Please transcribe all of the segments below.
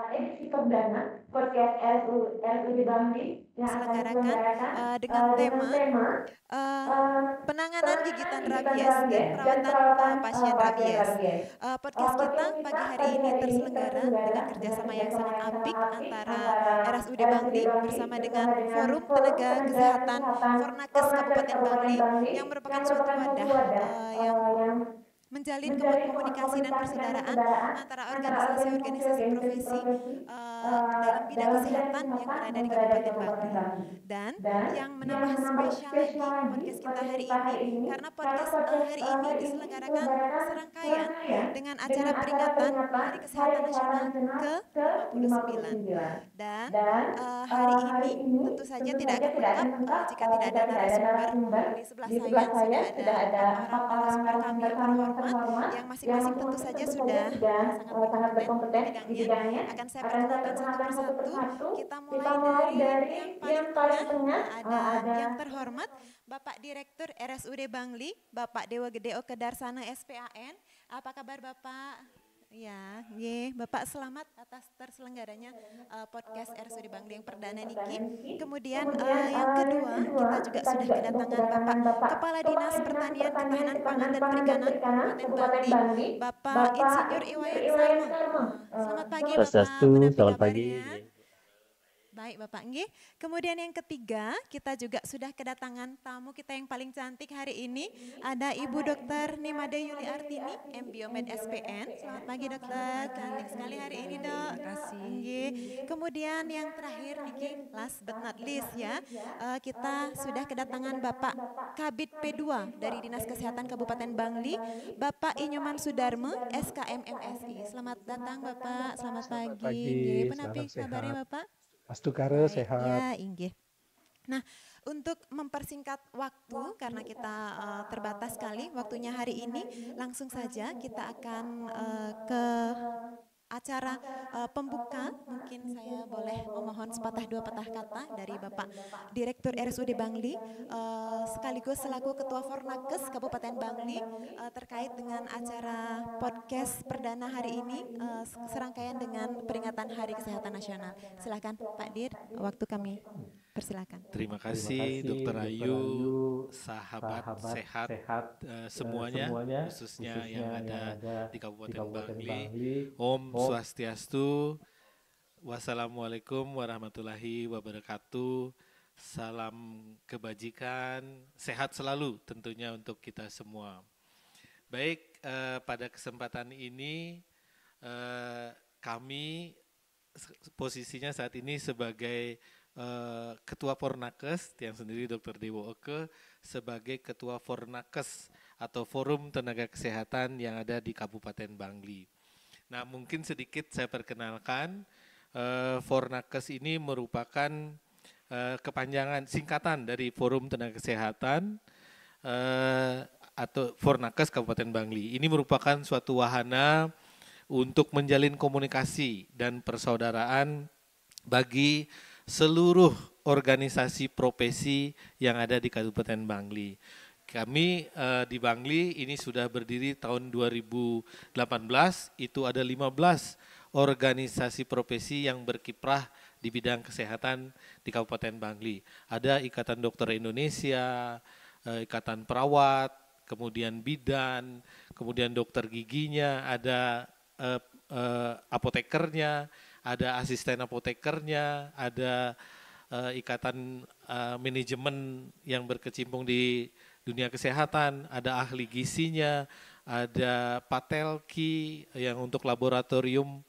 edisi perdana podcast RUD Bangli yang akan diselenggarakan dengan tema uh, penanganan gigitan gigitan rabies dan perawatan pasien rabies. rabies. Podcast kita Podcast kita pagi hari pagi ini hari ini terselenggara dengan kerjasama yang sangat apik antara RSUD Bangli bersama dengan Forum Tenaga Kesehatan Fornakes Kabupaten Bangli yang merupakan suatu wadah yang menjalin komunikasi dan persaudaraan antara organisasi-organisasi profesi dalam bidang kesehatan yang berada di Kabupaten Bangli. Dan yang menambah spesial lagi podcast kita hari ini, karena podcast hari ini diselenggarakan serangkaian dengan acara peringatan Hari Kesehatan Nasional ke-59. Dan hari ini tentu saja tidak akan lengkap jika tidak ada narasumber. Di sebelah saya sudah ada para narasumber kami yang terhormat yang masing-masing tentu saja sudah sangat berkompeten di bidangnya. Akan saya perkenalkan satu persatu. Kita mulai dari yang paling tengah ada yang terhormat Bapak Direktur RSUD Bangli, Bapak Dewa Gede Oke Darsana SPAN. Apa kabar Bapak? Ya, Bapak selamat atas terselenggaranya podcast RSUD Bangli yang perdana niki. Kemudian yang kedua kita juga sudah kedatangan Bapak Kepala Dinas Pertanian, Ketahanan Pangan dan Perikanan Kabupaten Bangli, Bapak Insinyur Iwayan Sarmo. Selamat pagi Bapak, Selamat pagi. Baik Bapak nggih. Kemudian yang ketiga, kita juga sudah kedatangan tamu kita yang paling cantik hari ini. Ada Ibu Dr. Nimade Yuli Artini, MBiomed SPN. Selamat pagi Dokter, cantik sekali hari ini Dok. Terima kasih. Nggih. Kemudian yang terakhir niki, last but not least ya, kita sudah kedatangan Bapak Kabid P2 dari Dinas Kesehatan Kabupaten Bangli, Bapak Inyoman Sudarme, SKM MSI. Selamat datang Bapak, selamat pagi. Nggih, penapi kabarnya Bapak? Astukara sehat. Ya, inggih. Nah, untuk mempersingkat waktu karena kita terbatas sekali waktunya hari ini, langsung saja kita akan ke acara pembuka. Mungkin saya boleh memohon sepatah dua patah kata dari Bapak Direktur RSUD Bangli sekaligus selaku Ketua Fornakes Kabupaten Bangli terkait dengan acara podcast perdana hari ini serangkaian dengan peringatan Hari Kesehatan Nasional. Silakan Pak Dir, waktu kami persilakan. Terima kasih Dr. Ayu, sahabat sehat semuanya, khususnya yang ada di Kabupaten Bangli. Om Swastiastu, wassalamualaikum warahmatullahi wabarakatuh. Salam kebajikan, sehat selalu tentunya untuk kita semua. Baik, pada kesempatan ini kami posisinya saat ini sebagai Ketua Fornakes, yang sendiri Dr. Dewa Oke sebagai Ketua Fornakes atau Forum Tenaga Kesehatan yang ada di Kabupaten Bangli. Nah, mungkin sedikit saya perkenalkan, Fornakes ini merupakan kepanjangan singkatan dari Forum Tenaga Kesehatan atau Fornakes Kabupaten Bangli. Ini merupakan suatu wahana untuk menjalin komunikasi dan persaudaraan bagi seluruh organisasi profesi yang ada di Kabupaten Bangli. Kami di Bangli ini sudah berdiri tahun 2018, itu ada 15 organisasi profesi yang berkiprah di bidang kesehatan di Kabupaten Bangli. Ada Ikatan Dokter Indonesia, Ikatan Perawat, kemudian bidan, kemudian dokter giginya, ada apotekernya, ada asisten apotekernya, ada ikatan manajemen yang berkecimpung di dunia kesehatan, ada ahli gizinya, ada patelki yang untuk laboratorium,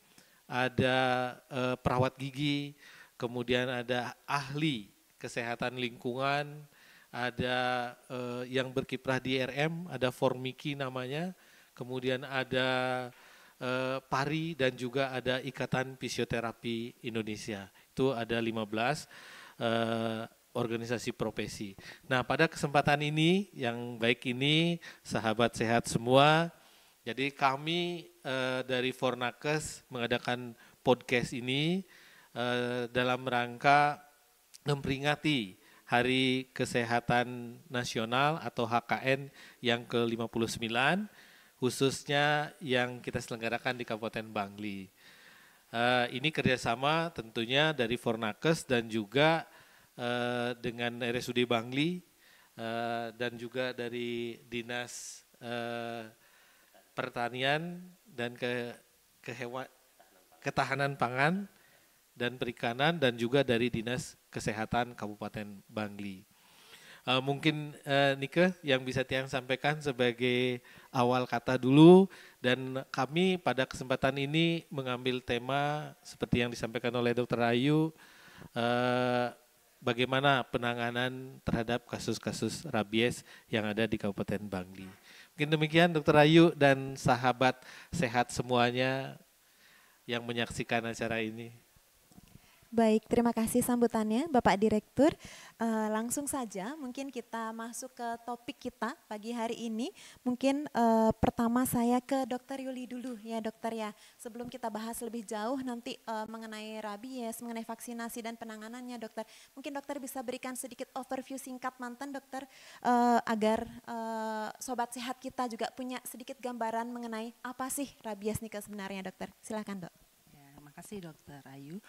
ada perawat gigi, kemudian ada ahli kesehatan lingkungan, ada yang berkiprah di RM, ada Formiki namanya, kemudian ada Pari dan juga ada Ikatan Fisioterapi Indonesia. Itu ada 15 organisasi profesi. Nah, pada kesempatan ini yang baik ini sahabat sehat semua, jadi kami dari Fornakes mengadakan podcast ini dalam rangka memperingati Hari Kesehatan Nasional atau HKN yang ke-59, khususnya yang kita selenggarakan di Kabupaten Bangli. Ini kerjasama tentunya dari Fornakes dan juga dengan RSUD Bangli dan juga dari Dinas Pertanian dan Ketahanan Pangan dan Perikanan dan juga dari Dinas Kesehatan Kabupaten Bangli. Mungkin Nike yang bisa Tiang sampaikan sebagai awal kata dulu, dan kami pada kesempatan ini mengambil tema seperti yang disampaikan oleh Dr. Ayu, bagaimana penanganan terhadap kasus-kasus rabies yang ada di Kabupaten Bangli. Mungkin demikian Dr. Ayu dan sahabat sehat semuanya yang menyaksikan acara ini. Baik, terima kasih sambutannya Bapak Direktur. Langsung saja mungkin kita masuk ke topik kita pagi hari ini. Mungkin pertama saya ke Dokter Yuli dulu ya dokter ya. Sebelum kita bahas lebih jauh nanti mengenai rabies, mengenai vaksinasi dan penanganannya dokter. Mungkin dokter bisa berikan sedikit overview singkat mantan dokter agar sobat sehat kita juga punya sedikit gambaran mengenai apa sih rabies nih sebenarnya dokter. Silakan dok. Ya, makasih Dokter Ayu.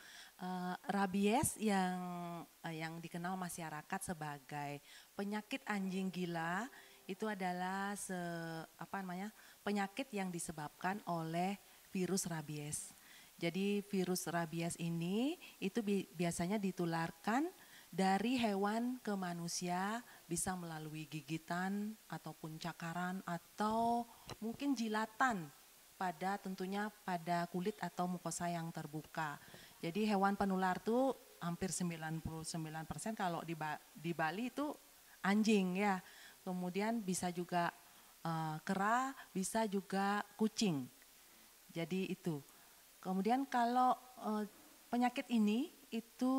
Rabies yang dikenal masyarakat sebagai penyakit anjing gila itu adalah penyakit yang disebabkan oleh virus rabies. Jadi virus rabies ini itu biasanya ditularkan dari hewan ke manusia, bisa melalui gigitan ataupun cakaran atau mungkin jilatan tentunya pada kulit atau mukosa yang terbuka. Jadi hewan penular itu hampir 99% kalau di Bali itu anjing ya. Kemudian bisa juga kera, bisa juga kucing. Jadi itu. Kemudian kalau penyakit ini itu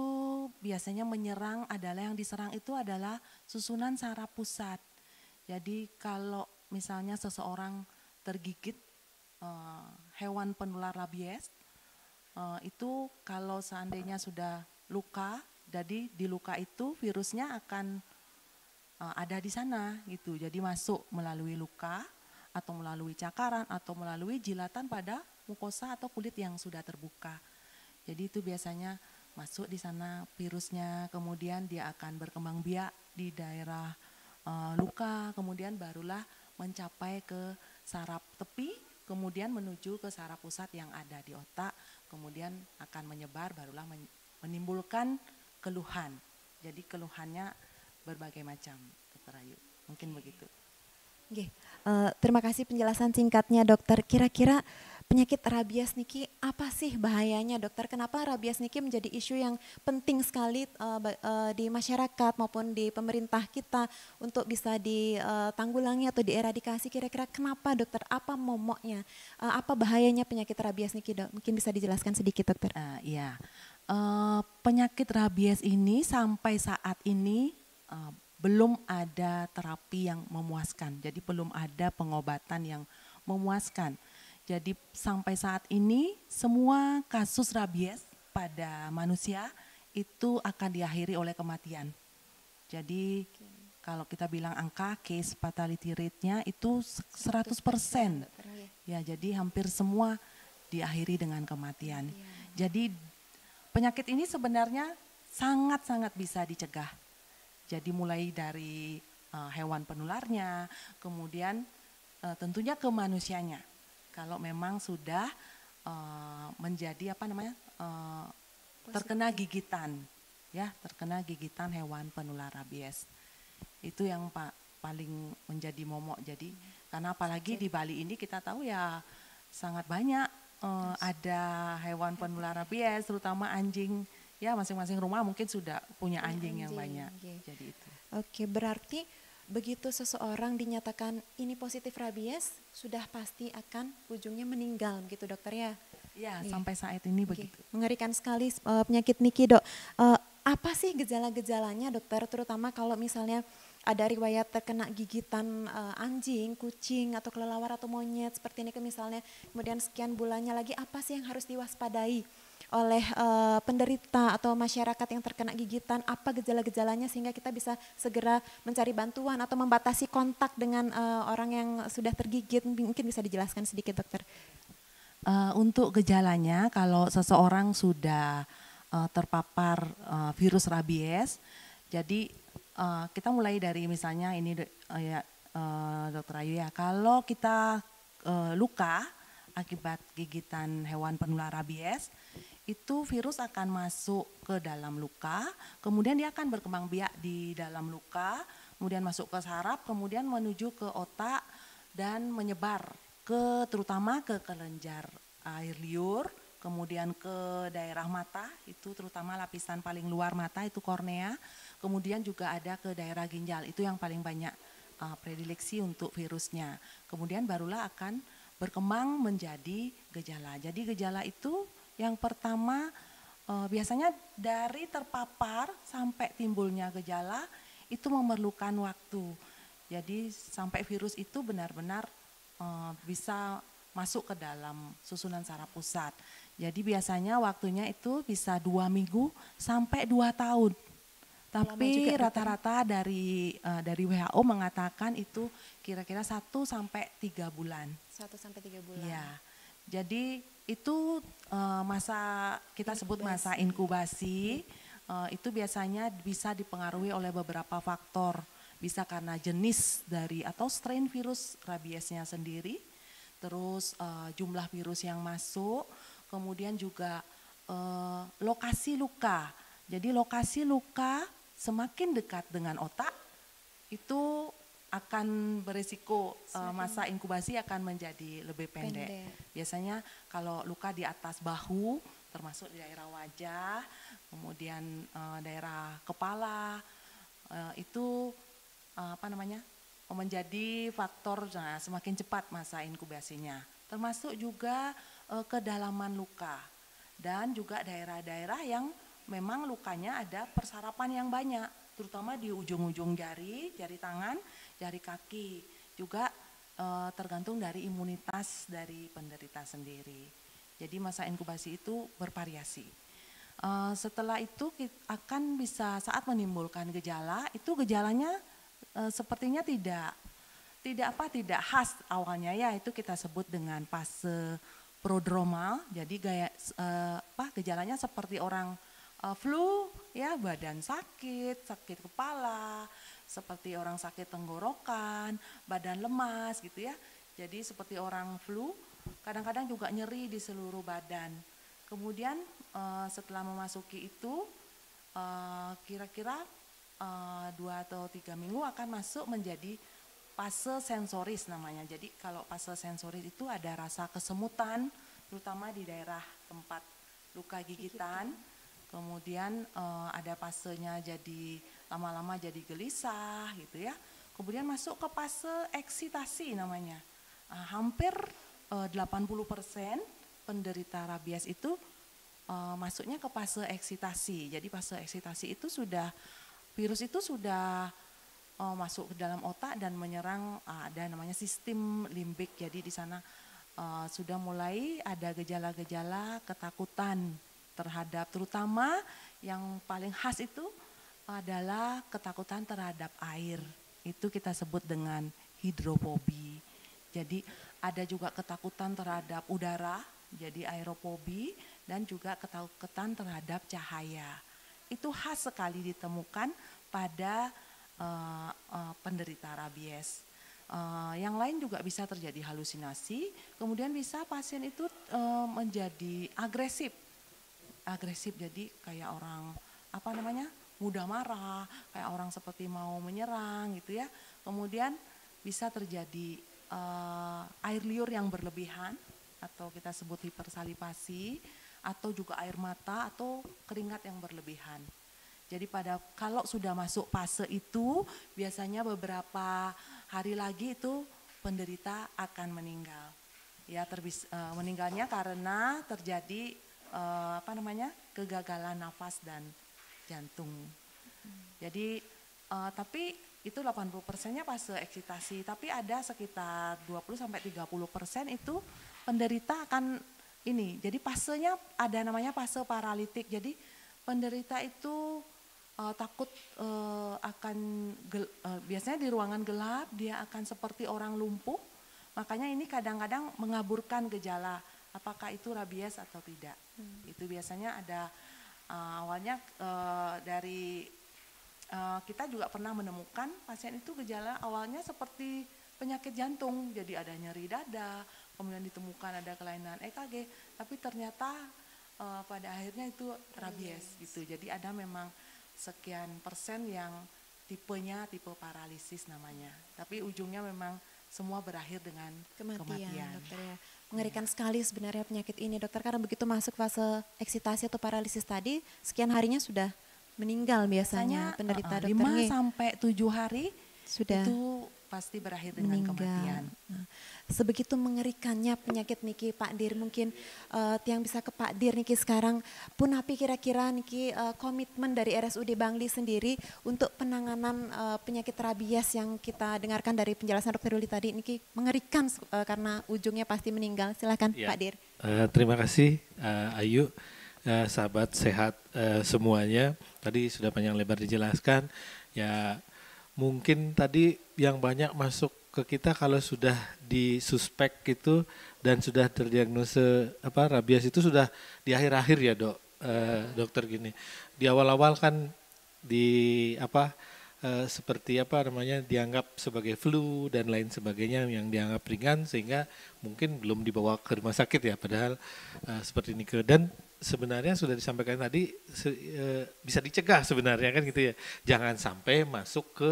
biasanya yang diserang itu adalah susunan saraf pusat. Jadi kalau misalnya seseorang tergigit hewan penular rabies, itu kalau seandainya sudah luka, jadi di luka itu virusnya akan ada di sana gitu. Jadi masuk melalui luka atau melalui cakaran atau melalui jilatan pada mukosa atau kulit yang sudah terbuka. Jadi itu biasanya masuk di sana virusnya, kemudian dia akan berkembang biak di daerah luka, kemudian barulah mencapai ke saraf tepi, kemudian menuju ke saraf pusat yang ada di otak, kemudian akan menyebar, barulah menimbulkan keluhan. Jadi keluhannya berbagai macam, Dokter Ayu. Mungkin begitu. Oke, terima kasih penjelasan singkatnya dokter. Kira-kira penyakit rabies niki apa sih bahayanya dokter? Kenapa rabies niki menjadi isu yang penting sekali di masyarakat maupun di pemerintah kita untuk bisa ditanggulangi atau dieradikasi? Kira-kira kenapa dokter? Apa momoknya? Apa bahayanya penyakit rabies niki dok? Mungkin bisa dijelaskan sedikit dokter. Iya, penyakit rabies ini sampai saat ini belum ada terapi yang memuaskan. Jadi belum ada pengobatan yang memuaskan. Jadi sampai saat ini semua kasus rabies pada manusia itu akan diakhiri oleh kematian. Jadi kalau kita bilang angka case fatality rate-nya itu 100%. Ya, jadi hampir semua diakhiri dengan kematian. Jadi penyakit ini sebenarnya sangat-sangat bisa dicegah. Jadi mulai dari hewan penularnya, kemudian tentunya ke manusianya. Kalau memang sudah menjadi terkena gigitan, ya terkena gigitan hewan penular rabies, itu yang paling menjadi momok. Jadi karena apalagi di Bali ini kita tahu ya sangat banyak ada hewan penular rabies, terutama anjing. Ya masing-masing rumah mungkin sudah punya anjing yang banyak. Jadi itu. Oke, berarti begitu seseorang dinyatakan ini positif rabies, sudah pasti akan ujungnya meninggal gitu dokter ya? Ya, sampai saat ini begitu. Mengerikan sekali penyakit niki dok. Apa sih gejala-gejalanya dokter, terutama kalau misalnya ada riwayat terkena gigitan anjing, kucing, atau kelelawar atau monyet seperti ini misalnya, kemudian sekian bulannya lagi, apa sih yang harus diwaspadai oleh penderita atau masyarakat yang terkena gigitan, apa gejala-gejalanya sehingga kita bisa segera mencari bantuan atau membatasi kontak dengan orang yang sudah tergigit, mungkin bisa dijelaskan sedikit dokter. Untuk gejalanya, kalau seseorang sudah terpapar virus rabies, jadi kita mulai dari misalnya ini Dokter Ayu ya, kalau kita luka akibat gigitan hewan penular rabies, itu virus akan masuk ke dalam luka, kemudian dia akan berkembang biak di dalam luka, kemudian masuk ke saraf, kemudian menuju ke otak dan menyebar terutama ke kelenjar air liur, kemudian ke daerah mata, itu terutama lapisan paling luar mata itu kornea, kemudian juga ada ke daerah ginjal, itu yang paling banyak predileksi untuk virusnya. Kemudian barulah akan berkembang menjadi gejala. Jadi gejala itu yang pertama biasanya dari terpapar sampai timbulnya gejala itu memerlukan waktu. Jadi sampai virus itu benar-benar bisa masuk ke dalam susunan saraf pusat. Jadi biasanya waktunya itu bisa 2 minggu sampai 2 tahun. Tapi rata-rata dari WHO mengatakan itu kira-kira 1 sampai 3 bulan. 1 sampai 3 bulan. Ya. Jadi itu masa kita sebut masa inkubasi. Itu biasanya bisa dipengaruhi oleh beberapa faktor. Bisa karena jenis dari atau strain virus rabiesnya sendiri, terus jumlah virus yang masuk, kemudian juga lokasi luka. Jadi lokasi luka semakin dekat dengan otak, itu akan berisiko masa inkubasi akan menjadi lebih pendek. Biasanya kalau luka di atas bahu, termasuk di daerah wajah, kemudian daerah kepala, itu menjadi faktor semakin cepat masa inkubasinya. Termasuk juga kedalaman luka dan juga daerah-daerah yang memang lukanya ada persarapan yang banyak, terutama di ujung-ujung jari tangan, jari kaki. Juga tergantung dari imunitas dari penderita sendiri. Jadi masa inkubasi itu bervariasi. Setelah itu akan bisa saat menimbulkan gejala, itu gejalanya sepertinya tidak khas awalnya ya, itu kita sebut dengan fase prodromal. Jadi gejalanya seperti orang flu ya, badan sakit kepala, seperti orang sakit tenggorokan, badan lemas gitu ya. Jadi seperti orang flu, kadang-kadang juga nyeri di seluruh badan. Kemudian setelah memasuki itu kira-kira 2 atau 3 minggu akan masuk menjadi fase sensoris namanya. Jadi kalau fase sensoris itu ada rasa kesemutan, terutama di daerah tempat luka gigitan. Kemudian ada fasenya jadi lama-lama jadi gelisah gitu ya. Kemudian masuk ke fase eksitasi namanya. Hampir 80% penderita rabies itu masuknya ke fase eksitasi. Jadi fase eksitasi itu virus itu sudah masuk ke dalam otak dan menyerang ada namanya sistem limbik. Jadi di sana sudah mulai ada gejala-gejala ketakutan terhadap, terutama yang paling khas itu adalah ketakutan terhadap air. Itu kita sebut dengan hidrofobi. Jadi ada juga ketakutan terhadap udara, jadi aerofobi, dan juga ketakutan terhadap cahaya. Itu khas sekali ditemukan pada penderita rabies. Yang lain juga bisa terjadi halusinasi, kemudian bisa pasien itu menjadi agresif, jadi kayak orang mudah marah, kayak orang seperti mau menyerang gitu ya. Kemudian bisa terjadi air liur yang berlebihan atau kita sebut hipersalivasi, atau juga air mata atau keringat yang berlebihan. Jadi kalau sudah masuk fase itu, biasanya beberapa hari lagi itu penderita akan meninggal. Ya, meninggalnya karena terjadi kegagalan nafas dan jantung. Jadi tapi itu 80%-nya fase eksitasi, tapi ada sekitar 20-30% itu penderita akan jadi fasenya ada namanya fase paralitik. Jadi penderita itu takut biasanya di ruangan gelap dia akan seperti orang lumpuh. Makanya ini kadang-kadang mengaburkan gejala apakah itu rabies atau tidak. Itu biasanya ada awalnya dari kita juga pernah menemukan pasien itu gejala awalnya seperti penyakit jantung, jadi ada nyeri dada, kemudian ditemukan ada kelainan EKG, tapi ternyata pada akhirnya itu rabies gitu. Jadi ada memang sekian persen yang tipenya tipe paralisis namanya, tapi ujungnya memang semua berakhir dengan kematian. Dokter ya. Mengerikan sekali sebenarnya penyakit ini dokter, karena begitu masuk fase eksitasi atau paralisis tadi, sekian harinya sudah meninggal biasanya penderita dokter. 5 sampai 7 hari sudah itu pasti berakhir dengan kematian. Nah, sebegitu mengerikannya penyakit niki Pak Dir, mungkin yang bisa ke Pak Dir niki sekarang pun api kira-kira niki komitmen dari RSUD Bangli sendiri untuk penanganan penyakit rabies yang kita dengarkan dari penjelasan Dokter Yuli tadi niki mengerikan karena ujungnya pasti meninggal. Silakan Ya. Pak Dir. Terima kasih Ayu, sahabat sehat semuanya. Tadi sudah panjang lebar dijelaskan. Ya mungkin tadi yang banyak masuk ke kita kalau sudah disuspek gitu dan sudah terdiagnosa rabies itu sudah di akhir-akhir ya dokter gini. Di awal-awal kan seperti dianggap sebagai flu dan lain sebagainya yang dianggap ringan sehingga mungkin belum dibawa ke rumah sakit ya, padahal seperti ini dan sebenarnya sudah disampaikan tadi bisa dicegah sebenarnya kan gitu ya, jangan sampai masuk ke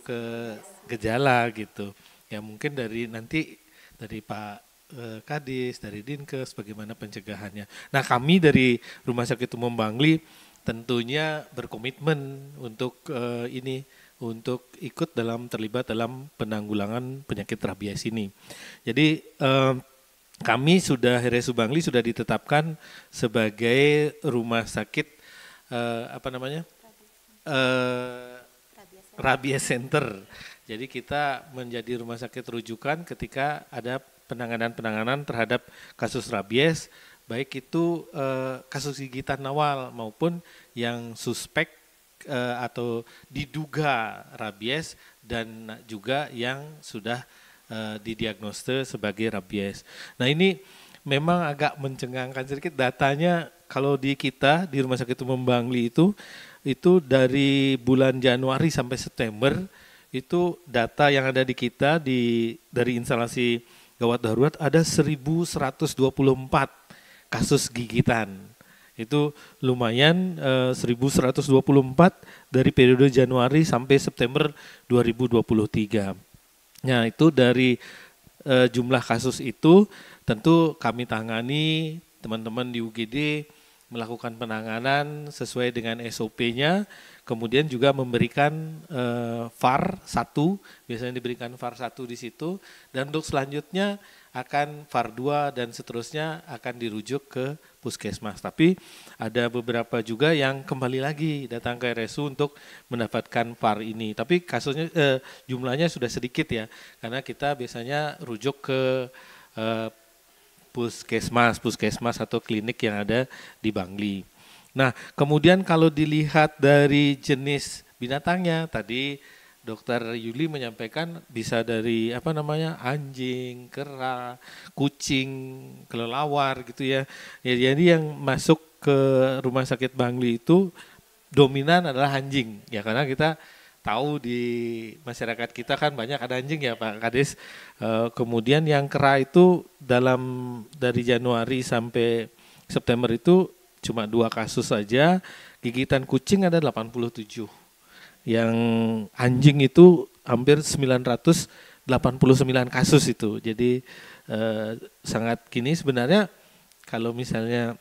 ke gejala gitu ya, mungkin dari Pak Kadis, dari Dinkes bagaimana pencegahannya. Nah kami dari Rumah Sakit Umum Bangli tentunya berkomitmen untuk untuk ikut terlibat dalam penanggulangan penyakit rabies ini. Jadi kami RSU Bangli sudah ditetapkan sebagai rumah sakit Rabies Center. Jadi kita menjadi rumah sakit rujukan ketika ada penanganan terhadap kasus rabies, baik itu kasus gigitan awal maupun yang suspek atau diduga rabies dan juga yang sudah didiagnosa sebagai rabies. Nah ini memang agak mencengangkan sedikit datanya kalau di kita di Rumah Sakit Umum Bangli itu dari bulan Januari sampai September itu data yang ada di kita dari instalasi gawat darurat ada 1.124 kasus gigitan. Itu lumayan 1.124 dari periode Januari sampai September 2023. Nah itu dari jumlah kasus itu tentu kami tangani, teman-teman di UGD melakukan penanganan sesuai dengan SOP-nya, kemudian juga memberikan VAR 1, biasanya diberikan VAR 1 di situ, dan untuk selanjutnya akan VAR 2 dan seterusnya akan dirujuk ke puskesmas. Tapi ada beberapa juga yang kembali lagi datang ke RSU untuk mendapatkan VAR ini. Tapi kasusnya jumlahnya sudah sedikit ya, karena kita biasanya rujuk ke puskesmas atau klinik yang ada di Bangli. Nah, kemudian kalau dilihat dari jenis binatangnya, tadi Dokter Yuli menyampaikan bisa dari anjing, kera, kucing, kelelawar gitu ya. Jadi yang masuk ke Rumah Sakit Bangli itu dominan adalah anjing ya, karena kita tahu di masyarakat kita kan banyak ada anjing ya Pak Kades. Kemudian yang kera itu dari Januari sampai September itu cuma 2 kasus saja. Gigitan kucing ada 87. Yang anjing itu hampir 989 kasus itu. Jadi sangat kini sebenarnya kalau misalnya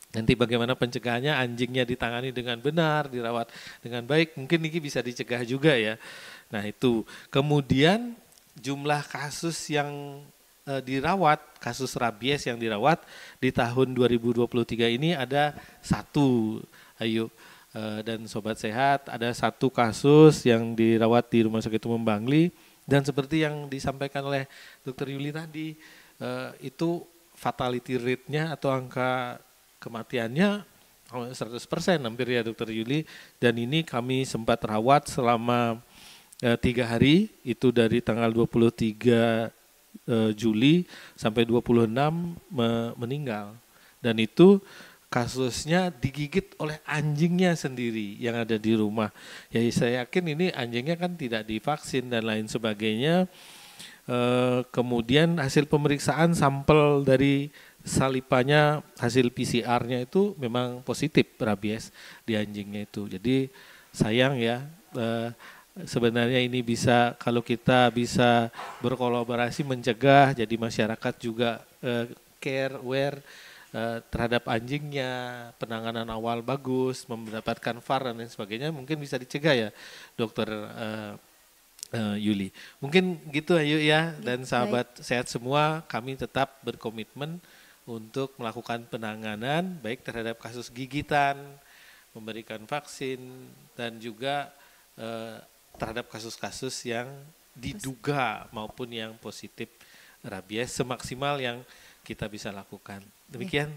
nanti bagaimana pencegahannya, anjingnya ditangani dengan benar, dirawat dengan baik, mungkin ini bisa dicegah juga ya. Nah itu, kemudian jumlah kasus yang dirawat, kasus rabies yang dirawat di tahun 2023 ini ada 1, Ayu dan Sobat Sehat, ada 1 kasus yang dirawat di Rumah Sakit Umum Bangli, dan seperti yang disampaikan oleh Dr. Yuli tadi, itu fatality rate-nya atau angka kematiannya 100% hampir ya Dokter Yuli, dan ini kami sempat rawat selama 3 hari, itu dari tanggal 23 Juli sampai 26 meninggal. Dan itu kasusnya digigit oleh anjingnya sendiri yang ada di rumah. Ya saya yakin ini anjingnya kan tidak divaksin dan lain sebagainya. Kemudian hasil pemeriksaan sampel dari salipannya, hasil PCR-nya itu memang positif rabies di anjingnya itu. Jadi sayang ya, sebenarnya ini bisa, kalau kita bisa berkolaborasi mencegah, jadi masyarakat juga aware terhadap anjingnya, penanganan awal bagus, mendapatkan VAR dan lain sebagainya, mungkin bisa dicegah ya, Dokter Yuli. Mungkin gitu Ayu ya, dan sahabat sehat semua, kami tetap berkomitmen untuk melakukan penanganan baik terhadap kasus gigitan, memberikan vaksin, dan juga terhadap kasus-kasus yang diduga maupun yang positif rabies semaksimal yang kita bisa lakukan. Demikian,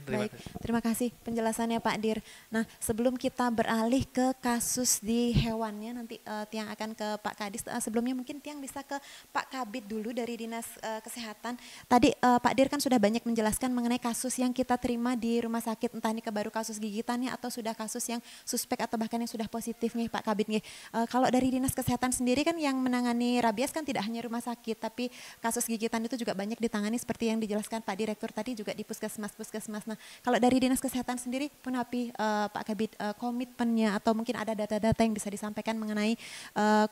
terima kasih penjelasannya Pak Dir. Nah, sebelum kita beralih ke kasus di hewannya, nanti Tiang akan ke Pak Kadis. Sebelumnya mungkin Tiang bisa ke Pak Kabid dulu dari Dinas Kesehatan. Tadi Pak Dir kan sudah banyak menjelaskan mengenai kasus yang kita terima di rumah sakit, entah ini baru kasus gigitannya atau sudah kasus yang suspek atau bahkan yang sudah positif nih Pak Kabid nih. Kalau dari Dinas Kesehatan sendiri kan yang menangani rabies kan tidak hanya rumah sakit, tapi kasus gigitan itu juga banyak ditangani seperti yang dijelaskan Pak Direktur tadi, juga di puskesmas. Nah, kalau dari Dinas Kesehatan sendiri, Punapi Pak Kabid, komitmennya atau mungkin ada data-data yang bisa disampaikan mengenai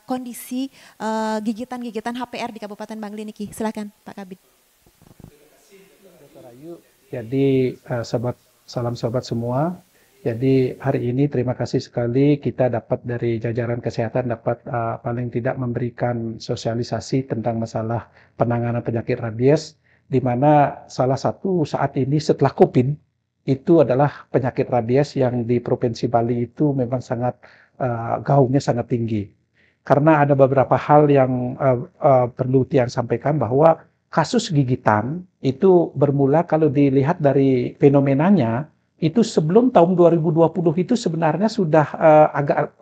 kondisi gigitan-gigitan HPR di Kabupaten Bangli niki. Silakan Pak Kabid. Jadi salam sobat semua. Jadi hari ini terima kasih sekali kita dapat dari jajaran kesehatan dapat paling tidak memberikan sosialisasi tentang masalah penanganan penyakit rabies, di mana salah satu saat ini setelah COVID itu adalah penyakit rabies yang di Provinsi Bali itu memang sangat gaungnya sangat tinggi. Karena ada beberapa hal yang perlu Tiang sampaikan, bahwa kasus gigitan itu bermula kalau dilihat dari fenomenanya itu sebelum tahun 2020 itu sebenarnya sudah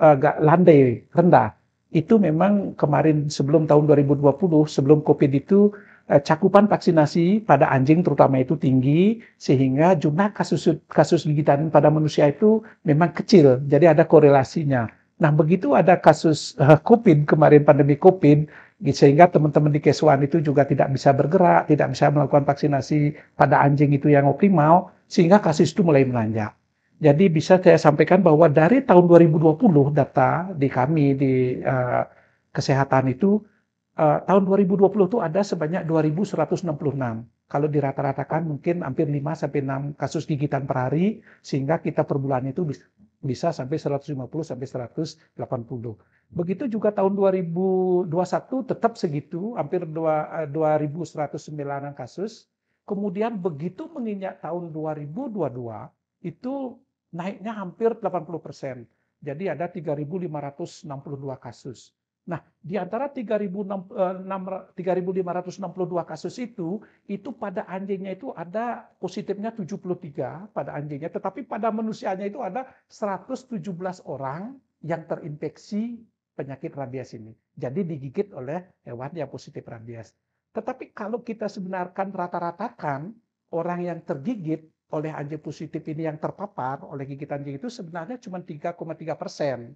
agak landai, rendah. Itu memang kemarin sebelum tahun 2020, sebelum COVID itu cakupan vaksinasi pada anjing terutama itu tinggi, sehingga jumlah kasus gigitan pada manusia itu memang kecil, jadi ada korelasinya. Nah, begitu ada kasus COVID kemarin, pandemi COVID, sehingga teman-teman di Keswan itu juga tidak bisa bergerak, tidak bisa melakukan vaksinasi pada anjing itu yang optimal, sehingga kasus itu mulai melonjak. Jadi bisa saya sampaikan bahwa dari tahun 2020 data di kami di kesehatan itu, tahun 2020 itu ada sebanyak 2.166. Kalau dirata-ratakan mungkin hampir 5-6 kasus gigitan per hari, sehingga kita per bulan itu bisa sampai 150-180. Begitu juga tahun 2021 tetap segitu, hampir 2.109 kasus. Kemudian begitu menginjak tahun 2022, itu naiknya hampir 80%. Jadi ada 3.562 kasus. Nah, di antara 3.562 kasus itu pada anjingnya itu ada positifnya 73 pada anjingnya, tetapi pada manusianya itu ada 117 orang yang terinfeksi penyakit rabies ini. Jadi digigit oleh hewan yang positif rabies. Tetapi kalau kita sebenarkan rata-ratakan orang yang tergigit oleh anjing positif ini yang terpapar oleh gigitan anjing itu sebenarnya cuma 3,3%.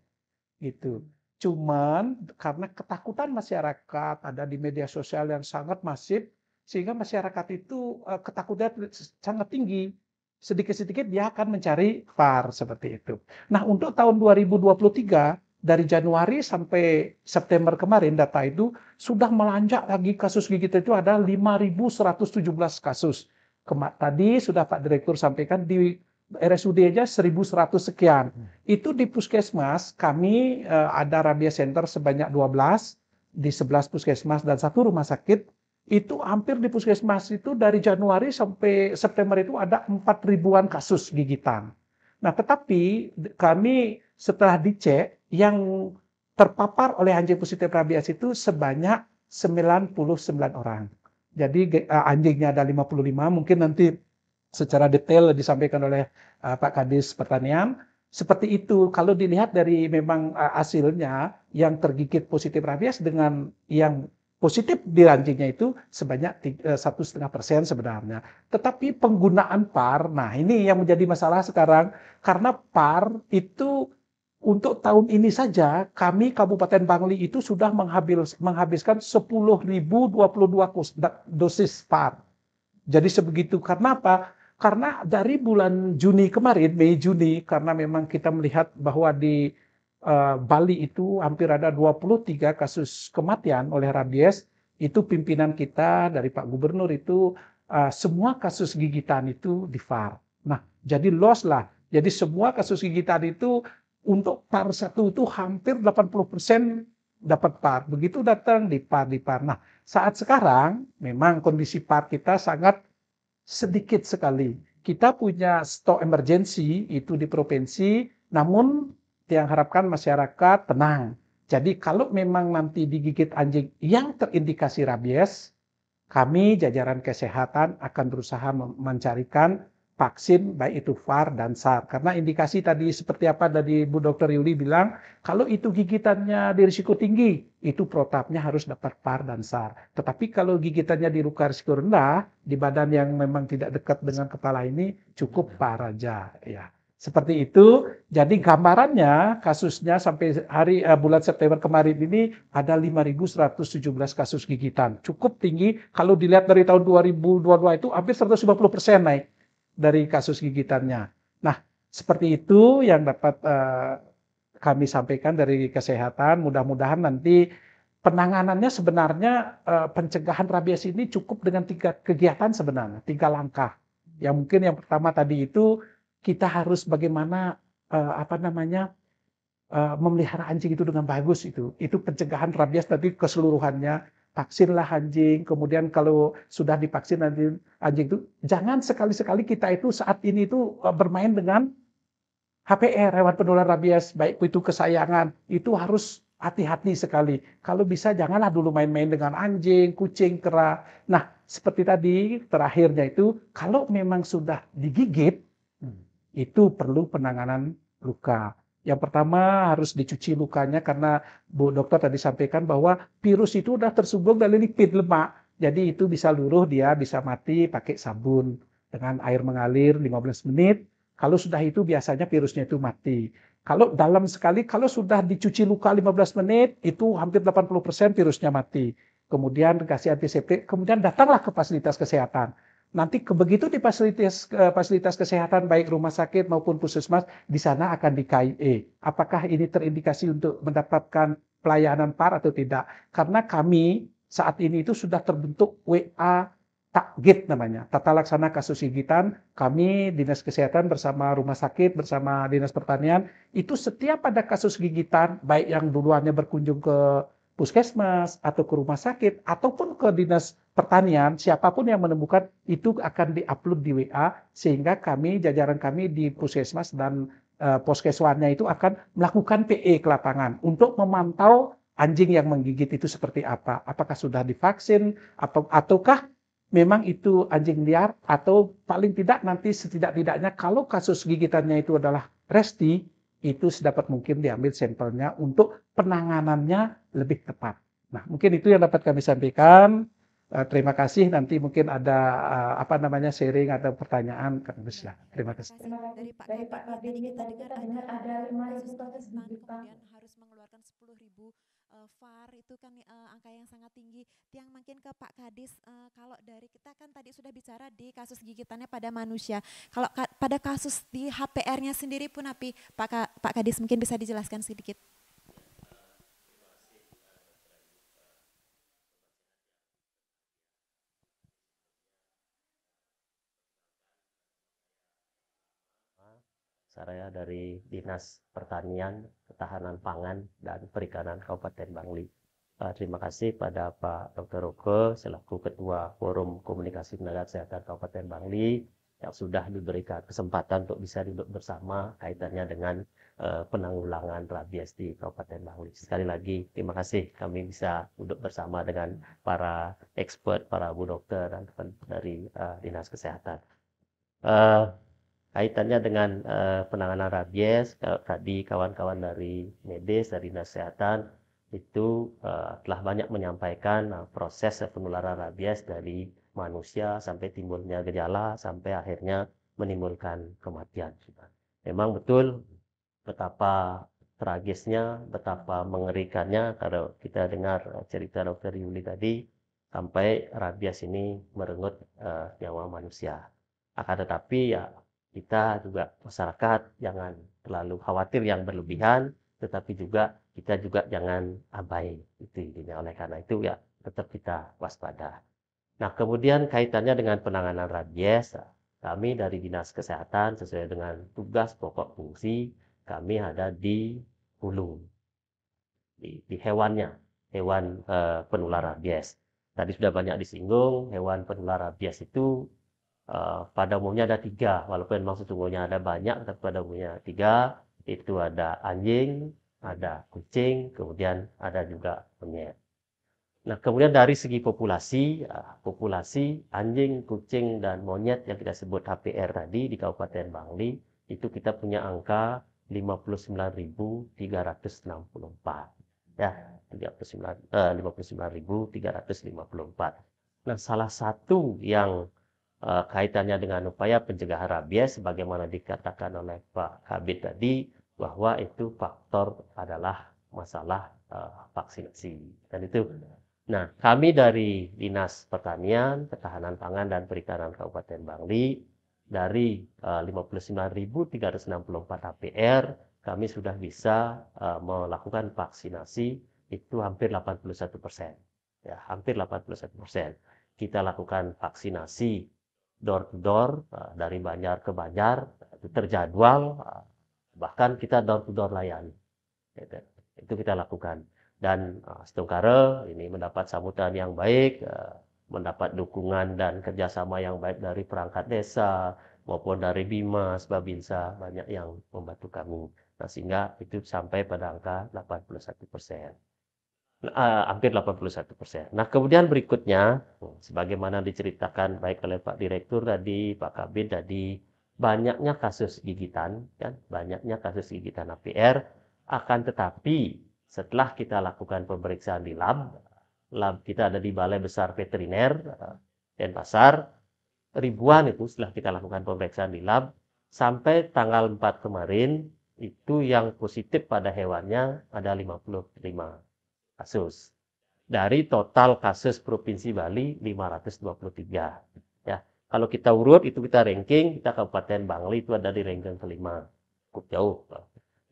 Gitu. Cuman karena ketakutan masyarakat ada di media sosial yang sangat masif, sehingga masyarakat itu ketakutan sangat tinggi. Sedikit-sedikit dia akan mencari VAR seperti itu. Nah, untuk tahun 2023, dari Januari sampai September kemarin data itu sudah melanjak lagi kasus gigitan itu ada 5.117 kasus. Tadi sudah Pak Direktur sampaikan di RSUD aja 1.100 sekian. Itu di puskesmas kami ada rabies center sebanyak 12 di 11 puskesmas dan 1 rumah sakit. Itu hampir di puskesmas itu dari Januari sampai September itu ada 4.000-an kasus gigitan. Nah, tetapi kami setelah dicek yang terpapar oleh anjing positif rabies itu sebanyak 99 orang. Jadi anjingnya ada 55, mungkin nanti secara detail disampaikan oleh Pak Kadis Pertanian. Seperti itu, kalau dilihat dari memang hasilnya yang tergigit positif rabies dengan yang positif di anjingnya itu sebanyak 1,5% sebenarnya. Tetapi penggunaan PAR, nah ini yang menjadi masalah sekarang, karena PAR itu untuk tahun ini saja kami Kabupaten Bangli itu sudah menghabiskan 10.022 dosis PAR. Jadi sebegitu, karena apa? Karena dari bulan Juni kemarin, Mei Juni, karena memang kita melihat bahwa di Bali itu hampir ada 23 kasus kematian oleh rabies, itu pimpinan kita dari Pak Gubernur itu semua kasus gigitan itu di VAR. Nah, jadi loss lah. Jadi semua kasus gigitan itu untuk PAR 1 itu hampir 80% dapat PAR. Begitu datang di PAR. Nah, saat sekarang memang kondisi PAR kita sangat sedikit sekali. Kita punya stok emergensi itu di provinsi, namun yang harapkan masyarakat tenang. Jadi kalau memang nanti digigit anjing yang terindikasi rabies, kami jajaran kesehatan akan berusaha mencarikan vaksin baik itu VAR dan SAR. Karena indikasi tadi seperti apa dari Bu Dr. Yuli bilang, kalau itu gigitannya di risiko tinggi, itu protapnya harus dapat VAR dan SAR. Tetapi kalau gigitannya di luka risiko rendah, di badan yang memang tidak dekat dengan kepala ini, cukup VAR aja. Ya. Seperti itu, jadi gambarannya kasusnya sampai bulan September kemarin ini ada 5.117 kasus gigitan. Cukup tinggi, kalau dilihat dari tahun 2022 itu hampir 150% naik dari kasus gigitannya. Nah, seperti itu yang dapat kami sampaikan dari kesehatan. Mudah-mudahan nanti penanganannya sebenarnya pencegahan rabies ini cukup dengan 3 kegiatan sebenarnya, 3 langkah. Yang mungkin yang pertama tadi itu kita harus bagaimana memelihara anjing itu dengan bagus itu. Itu pencegahan rabies tadi keseluruhannya. Vaksinlah anjing, kemudian kalau sudah divaksin anjing itu jangan sekali-sekali kita itu saat ini itu bermain dengan HPR, hewan penular rabies, baik itu kesayangan, itu harus hati-hati sekali. Kalau bisa janganlah dulu main-main dengan anjing, kucing, kera. Nah, seperti tadi terakhirnya itu, kalau memang sudah digigit, itu perlu penanganan luka. Yang pertama harus dicuci lukanya karena Bu Dokter tadi sampaikan bahwa virus itu sudah tersubung dari lipid lemak. Jadi itu bisa luruh, dia bisa mati pakai sabun dengan air mengalir 15 menit. Kalau sudah itu biasanya virusnya itu mati. Kalau dalam sekali, kalau sudah dicuci luka 15 menit, itu hampir 80% virusnya mati. Kemudian dikasih antiseptik, kemudian datanglah ke fasilitas kesehatan. Nanti begitu di fasilitas kesehatan baik rumah sakit maupun puskesmas, di sana akan di KIE. Apakah ini terindikasi untuk mendapatkan pelayanan PAR atau tidak? Karena kami saat ini itu sudah terbentuk WA Takgit namanya, Tata Laksana Kasus Gigitan. Kami Dinas Kesehatan bersama Rumah Sakit, bersama Dinas Pertanian, itu setiap ada kasus gigitan, baik yang duluannya berkunjung ke puskesmas atau ke rumah sakit, ataupun ke Dinas Pertanian, siapapun yang menemukan itu akan diupload di WA, sehingga kami, jajaran kami di puskesmas dan poskeswannya itu akan melakukan PE ke lapangan untuk memantau anjing yang menggigit itu seperti apa. Apakah sudah divaksin, ataukah memang itu anjing liar, atau paling tidak nanti setidak-tidaknya kalau kasus gigitannya itu adalah resti, itu sedapat mungkin diambil sampelnya untuk penanganannya lebih tepat. Nah, mungkin itu yang dapat kami sampaikan. Terima kasih. Nanti mungkin ada sharing atau pertanyaan. Terima kasih. Dari Pak Kabit tadi kita dengar ada 5.000 kasus gigitan, kemudian harus mengeluarkan 10.000 VAR, itu kan angka yang sangat tinggi. Yang mungkin ke Pak Kadis, kalau dari kita kan tadi sudah bicara di kasus gigitannya pada manusia. Kalau pada kasus di HPR-nya sendiri pun Pak Kadis mungkin bisa dijelaskan sedikit. Saya dari Dinas Pertanian, Ketahanan Pangan, dan Perikanan Kabupaten Bangli. Terima kasih pada Pak Dr. Roke selaku Ketua Forum Komunikasi Tenaga Kesehatan Kabupaten Bangli yang sudah diberikan kesempatan untuk bisa duduk bersama kaitannya dengan penanggulangan rabies di Kabupaten Bangli. Sekali lagi terima kasih kami bisa duduk bersama dengan para expert, para Bu Dokter dan dari Dinas Kesehatan. Kaitannya dengan penanganan rabies, tadi kawan-kawan dari medis, dari Dinas Kesehatan itu telah banyak menyampaikan proses penularan rabies dari manusia sampai timbulnya gejala sampai akhirnya menimbulkan kematian. Memang betul betapa tragisnya, betapa mengerikannya kalau kita dengar cerita Dr. Yuli tadi sampai rabies ini merenggut nyawa manusia. Akan tetapi ya kita juga masyarakat jangan terlalu khawatir yang berlebihan, tetapi juga kita juga jangan abai itu intinya. Oleh karena itu ya tetap kita waspada. Nah, kemudian kaitannya dengan penanganan rabies, kami dari Dinas Kesehatan sesuai dengan tugas pokok fungsi kami ada di hulu, di hewannya, hewan penular rabies. Tadi sudah banyak disinggung, hewan penular rabies itu pada umumnya ada 3, walaupun memang sesungguhnya ada banyak, tapi pada umumnya 3, itu ada anjing, ada kucing, kemudian ada juga monyet. Nah, kemudian dari segi populasi, populasi anjing, kucing, dan monyet yang kita sebut HPR tadi di Kabupaten Bangli, itu kita punya angka 59.364. Ya, 59.354. Nah, salah satu yang kaitannya dengan upaya pencegahan rabies, sebagaimana dikatakan oleh Pak Kabid tadi, bahwa itu faktor adalah masalah vaksinasi. Dan itu, nah kami dari Dinas Pertanian, Ketahanan Pangan dan Perikanan Kabupaten Bangli, dari 59.364 HPR, kami sudah bisa melakukan vaksinasi itu hampir 81%. Ya, hampir 81%. Kita lakukan vaksinasi door to door, dari Banjar ke Banjar, itu terjadwal, bahkan kita door to door layani. Itu kita lakukan. Dan Setungkara ini mendapat sambutan yang baik, mendapat dukungan dan kerjasama yang baik dari perangkat desa, maupun dari Bimas, Babinsa, banyak yang membantu kami. Nah, sehingga itu sampai pada angka 81%. Hampir 81%. Nah, kemudian berikutnya, sebagaimana diceritakan baik oleh Pak Direktur tadi, Pak Kabid tadi, banyaknya kasus gigitan, kan? Banyaknya kasus gigitan HPR, akan tetapi setelah kita lakukan pemeriksaan di lab kita ada di Balai Besar Veteriner Denpasar, ribuan itu setelah kita lakukan pemeriksaan di lab, sampai tanggal 4 kemarin, itu yang positif pada hewannya ada 55 kasus. Dari total kasus Provinsi Bali 523. Ya, kalau kita urut itu kita ranking, kita Kabupaten Bangli itu ada di ranking kelima. Cukup jauh.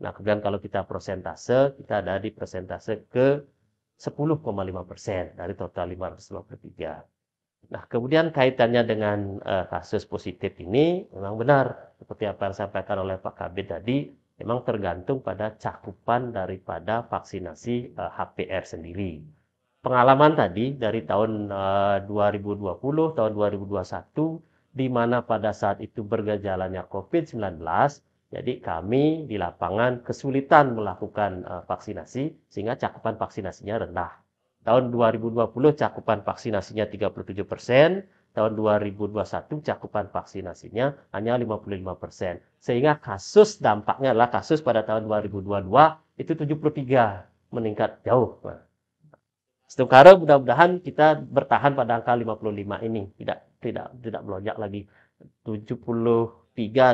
Nah, kemudian kalau kita persentase, kita ada di persentase ke 10,5% dari total 553. Nah, kemudian kaitannya dengan kasus positif ini memang benar seperti apa yang disampaikan oleh Pak Kabid tadi, memang tergantung pada cakupan daripada vaksinasi HPR sendiri. Pengalaman tadi dari tahun 2020, tahun 2021, di mana pada saat itu bergejalanya COVID-19, jadi kami di lapangan kesulitan melakukan vaksinasi, sehingga cakupan vaksinasinya rendah. Tahun 2020 cakupan vaksinasinya 37%, tahun 2021 cakupan vaksinasinya hanya 55%. Sehingga kasus dampaknya adalah kasus pada tahun 2022 itu 73, meningkat jauh. Setungkara mudah-mudahan kita bertahan pada angka 55 ini, tidak melonjak lagi. 73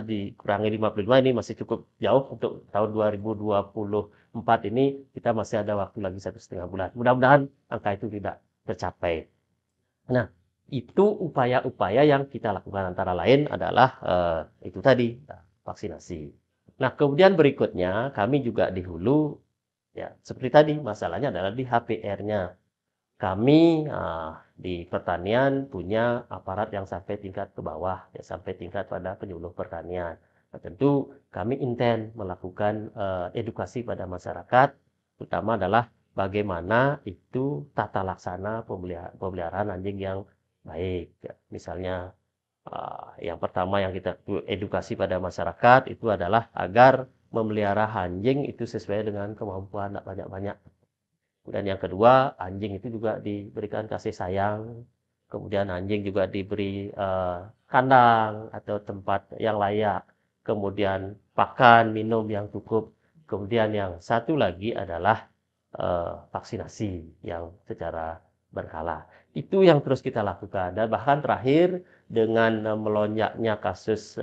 dikurangi 55 ini masih cukup jauh untuk tahun 2024 ini, kita masih ada waktu lagi 1,5 bulan. Mudah-mudahan angka itu tidak tercapai. Nah, itu upaya-upaya yang kita lakukan antara lain adalah itu tadi, vaksinasi. Nah, kemudian berikutnya kami juga di hulu, ya seperti tadi masalahnya adalah di HPR-nya. Kami di pertanian punya aparat yang sampai tingkat ke bawah, ya sampai tingkat pada penyuluh pertanian. Nah, tentu kami intens melakukan edukasi pada masyarakat, terutama adalah bagaimana itu tata laksana pemeliharaan anjing yang baik. Ya, misalnya yang pertama yang kita edukasi pada masyarakat itu adalah agar memelihara anjing itu sesuai dengan kemampuan, tidak banyak-banyak. Kemudian yang kedua, anjing itu juga diberikan kasih sayang. Kemudian anjing juga diberi kandang atau tempat yang layak. Kemudian pakan, minum yang cukup. Kemudian yang satu lagi adalah vaksinasi yang secara berkala. Itu yang terus kita lakukan. Dan bahkan terakhir dengan melonjaknya kasus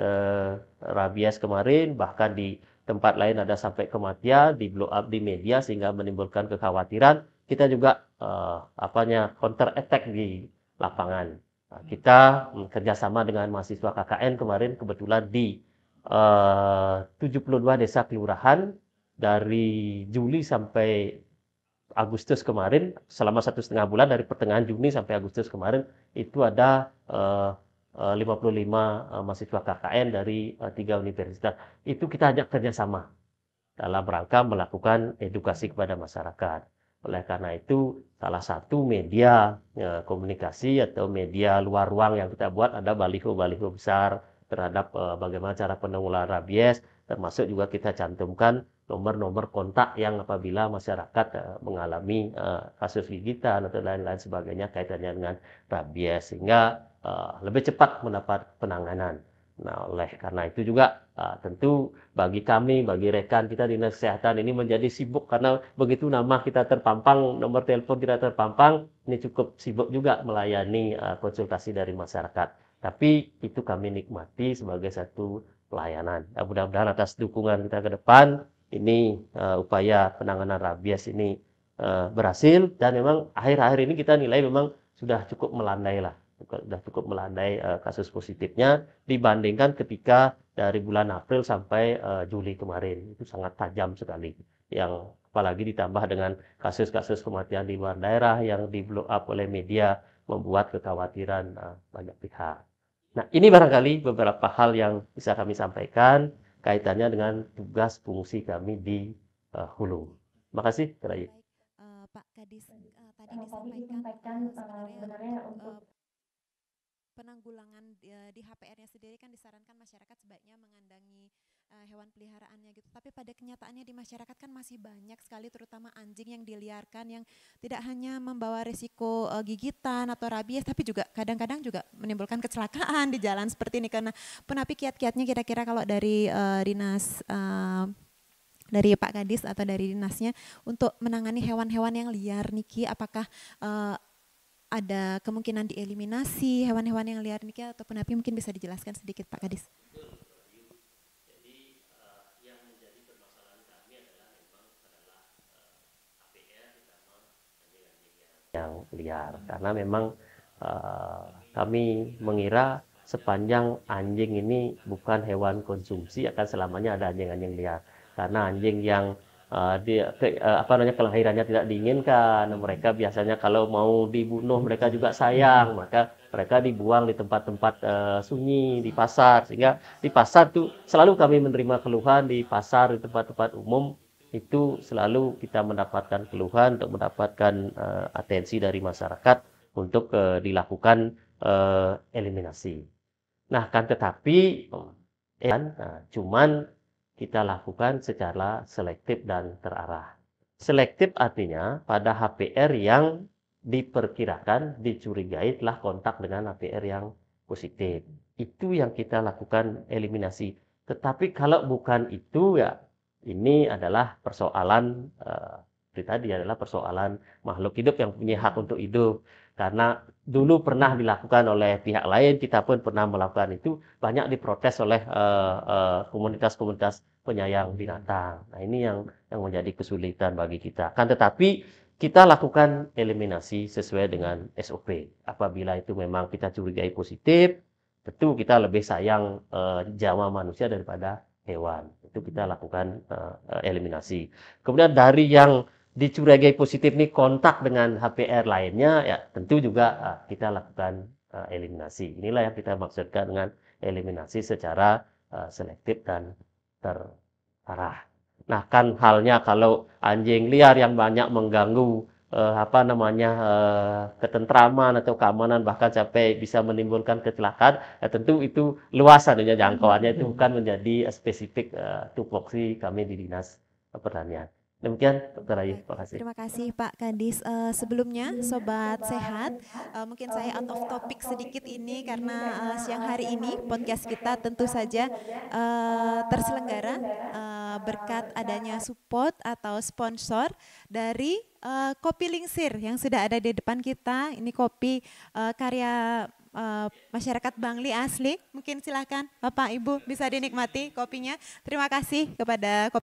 rabies kemarin, bahkan di tempat lain ada sampai kematian, di blow up di media sehingga menimbulkan kekhawatiran, kita juga counter attack di lapangan. Nah, kita kerjasama dengan mahasiswa KKN kemarin kebetulan di 72 desa kelurahan dari Juli sampai Agustus kemarin, selama 1,5 bulan dari pertengahan Juni sampai Agustus kemarin, itu ada 55 mahasiswa KKN dari 3 universitas. Itu kita ajak kerjasama dalam rangka melakukan edukasi kepada masyarakat. Oleh karena itu, salah satu media komunikasi atau media luar ruang yang kita buat ada baliho-baliho besar terhadap bagaimana cara penanggulangan rabies, termasuk juga kita cantumkan nomor-nomor kontak yang apabila masyarakat mengalami kasus gigitan atau lain-lain sebagainya kaitannya dengan rabies, sehingga lebih cepat mendapat penanganan. Nah, oleh karena itu juga tentu bagi kami, bagi rekan kita di Dinas Kesehatan ini menjadi sibuk karena begitu nama kita terpampang, nomor telepon kita terpampang, ini cukup sibuk juga melayani konsultasi dari masyarakat. Tapi itu kami nikmati sebagai satu pelayanan. Mudah-mudahan atas dukungan kita ke depan, ini upaya penanganan rabies ini berhasil, dan memang akhir-akhir ini kita nilai memang sudah cukup melandai lah. Sudah cukup melandai kasus positifnya dibandingkan ketika dari bulan April sampai Juli kemarin. Itu sangat tajam sekali. Yang apalagi ditambah dengan kasus-kasus kematian di luar daerah yang di blow up oleh media membuat kekhawatiran banyak pihak. Nah, ini barangkali beberapa hal yang bisa kami sampaikan kaitannya dengan tugas fungsi kami di hulu. Terima kasih. Baik, Pak Kadis, tadi disampaikan sebenarnya untuk penanggulangan di HPR-nya sendiri kan disarankan masyarakat sebaiknya mengandangi hewan peliharaannya gitu. Tapi pada kenyataannya di masyarakat kan masih banyak sekali terutama anjing yang diliarkan yang tidak hanya membawa risiko gigitan atau rabies, tapi juga kadang-kadang juga menimbulkan kecelakaan di jalan seperti ini. Karena penapi kiat-kiatnya kira-kira kalau dari dinas dari Pak Kadis atau dari dinasnya untuk menangani hewan-hewan yang liar niki, apakah ada kemungkinan dieliminasi hewan-hewan yang liar niki atau penapi, mungkin bisa dijelaskan sedikit Pak Kadis? Jadi yang menjadi permasalahan kami adalah APR terutama anjing-anjing yang liar, karena memang kami mengira sepanjang anjing ini bukan hewan konsumsi akan selamanya ada anjing-anjing liar. Karena anjing yang kelahirannya tidak diinginkan, mereka biasanya kalau mau dibunuh mereka juga sayang, maka mereka dibuang di tempat-tempat sunyi di pasar, sehingga di pasar tuh selalu kami menerima keluhan di pasar, di tempat-tempat umum itu selalu kita mendapatkan keluhan untuk mendapatkan atensi dari masyarakat untuk dilakukan eliminasi. Nah, kan tetapi cuman kita lakukan secara selektif dan terarah. Selektif artinya pada HPR yang diperkirakan, dicurigai telah kontak dengan HPR yang positif. Itu yang kita lakukan eliminasi. Tetapi kalau bukan itu, ya ini adalah persoalan tadi adalah persoalan makhluk hidup yang punya hak untuk hidup. Karena dulu pernah dilakukan oleh pihak lain, kita pun pernah melakukan itu, banyak diprotes oleh komunitas-komunitas penyayang binatang. Nah, ini yang menjadi kesulitan bagi kita. Kan tetapi kita lakukan eliminasi sesuai dengan SOP. Apabila itu memang kita curigai positif, tentu kita lebih sayang nyawa manusia daripada hewan. Itu kita lakukan eliminasi. Kemudian dari yang dicurigai positif ini kontak dengan HPR lainnya, ya tentu juga kita lakukan eliminasi. Inilah yang kita maksudkan dengan eliminasi secara selektif dan terarah. Nah, kan halnya kalau anjing liar yang banyak mengganggu ketentraman atau keamanan, bahkan sampai bisa menimbulkan kecelakaan, ya tentu itu luas adanya jangkauannya, itu bukan menjadi spesifik tupoksi kami di Dinas Pertanian. Demikian, Dr. Ayu. Terima kasih. Terima kasih Pak Kadis. Sebelumnya, Sobat Sehat, mungkin saya out of topic sedikit ini karena siang hari ini podcast kita tentu saja terselenggara berkat adanya support atau sponsor dari Kopi Lingsir yang sudah ada di depan kita. Ini kopi karya masyarakat Bangli asli. Mungkin silakan Bapak Ibu bisa dinikmati kopinya. Terima kasih kepada kopi.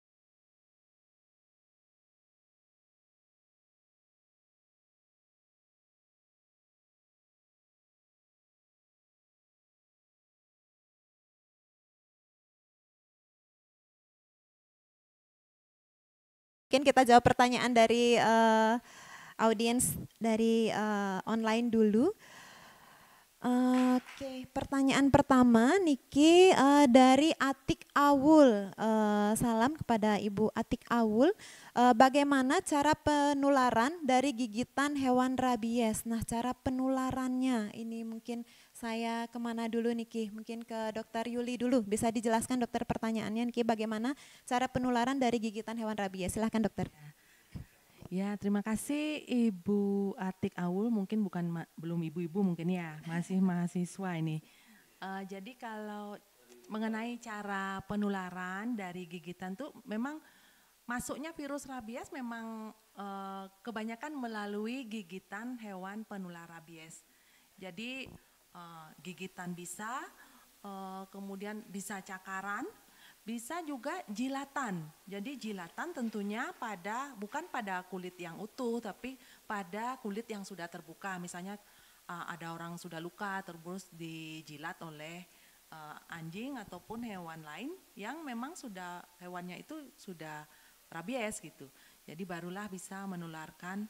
Mungkin kita jawab pertanyaan dari audiens dari online dulu. Oke, pertanyaan pertama Niki dari Atik Awul. Salam kepada Ibu Atik Awul. Bagaimana cara penularan dari gigitan hewan rabies? Nah, cara penularannya ini mungkin saya kemana dulu Niki? Mungkin ke Dokter Yuli dulu. Bisa dijelaskan dokter pertanyaannya Niki, bagaimana cara penularan dari gigitan hewan rabies? Silahkan dokter. Ya, terima kasih Ibu Atik Awul, mungkin belum ibu-ibu mungkin ya, masih mahasiswa ini. Jadi kalau mengenai cara penularan dari gigitan tuh memang masuknya virus rabies memang kebanyakan melalui gigitan hewan penular rabies. Jadi gigitan bisa, kemudian bisa cakaran, bisa juga jilatan. Jadi jilatan tentunya bukan pada kulit yang utuh, tapi pada kulit yang sudah terbuka. Misalnya ada orang sudah luka terus dijilat oleh anjing ataupun hewan lain yang memang hewannya itu sudah rabies gitu. Jadi barulah bisa menularkan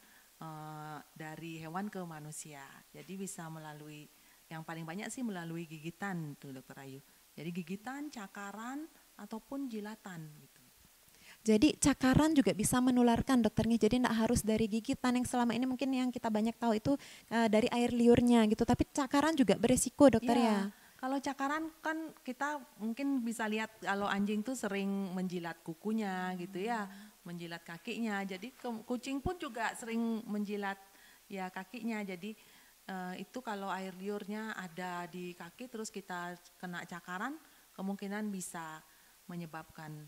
dari hewan ke manusia. Jadi bisa melalui, yang paling banyak sih melalui gigitan tuh Dokter Ayu. Jadi gigitan, cakaran, ataupun jilatan gitu. Jadi cakaran juga bisa menularkan dokternya, jadi tidak harus dari gigitan yang selama ini mungkin yang kita banyak tahu itu dari air liurnya gitu, tapi cakaran juga beresiko dokter ya. Kalau cakaran kan kita mungkin bisa lihat kalau anjing tuh sering menjilat kukunya gitu ya, menjilat kakinya, jadi kucing pun juga sering menjilat ya kakinya, jadi itu kalau air liurnya ada di kaki terus kita kena cakaran, kemungkinan bisa menyebabkan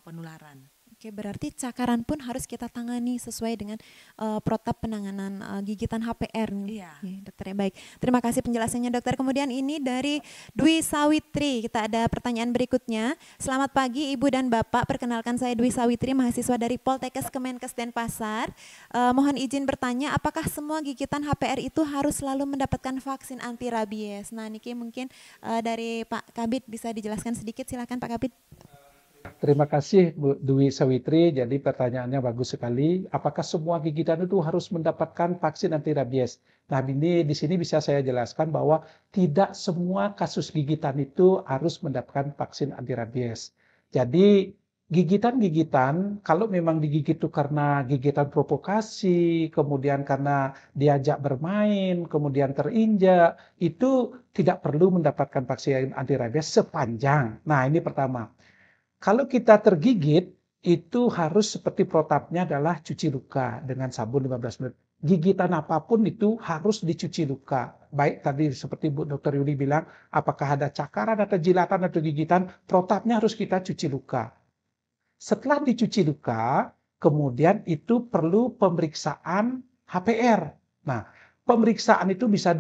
penularan. Oke, berarti cakaran pun harus kita tangani sesuai dengan protap penanganan gigitan HPR. Iya. Dokter, baik. Terima kasih penjelasannya dokter. Kemudian ini dari Dwi Sawitri, kita ada pertanyaan berikutnya. Selamat pagi Ibu dan Bapak, perkenalkan saya Dwi Sawitri, mahasiswa dari Poltekkes Kemenkes Denpasar. Mohon izin bertanya, apakah semua gigitan HPR itu harus selalu mendapatkan vaksin anti rabies? Nah, Niki mungkin dari Pak Kabid bisa dijelaskan sedikit, silakan Pak Kabid. Terima kasih Bu Dwi Sawitri. Jadi pertanyaannya bagus sekali. Apakah semua gigitan itu harus mendapatkan vaksin anti rabies? Nah, di sini bisa saya jelaskan bahwa tidak semua kasus gigitan itu harus mendapatkan vaksin anti rabies. Jadi gigitan-gigitan kalau memang digigit itu karena gigitan provokasi, kemudian karena diajak bermain, kemudian terinjak, itu tidak perlu mendapatkan vaksin anti rabies sepanjang. Nah, ini pertama. Kalau kita tergigit, itu harus seperti protapnya adalah cuci luka dengan sabun 15 menit. Gigitan apapun itu harus dicuci luka. Baik tadi seperti Bu Dr. Yuli bilang, apakah ada cakaran atau jilatan atau gigitan, protapnya harus kita cuci luka. Setelah dicuci luka, kemudian itu perlu pemeriksaan HPR. Nah, pemeriksaan itu bisa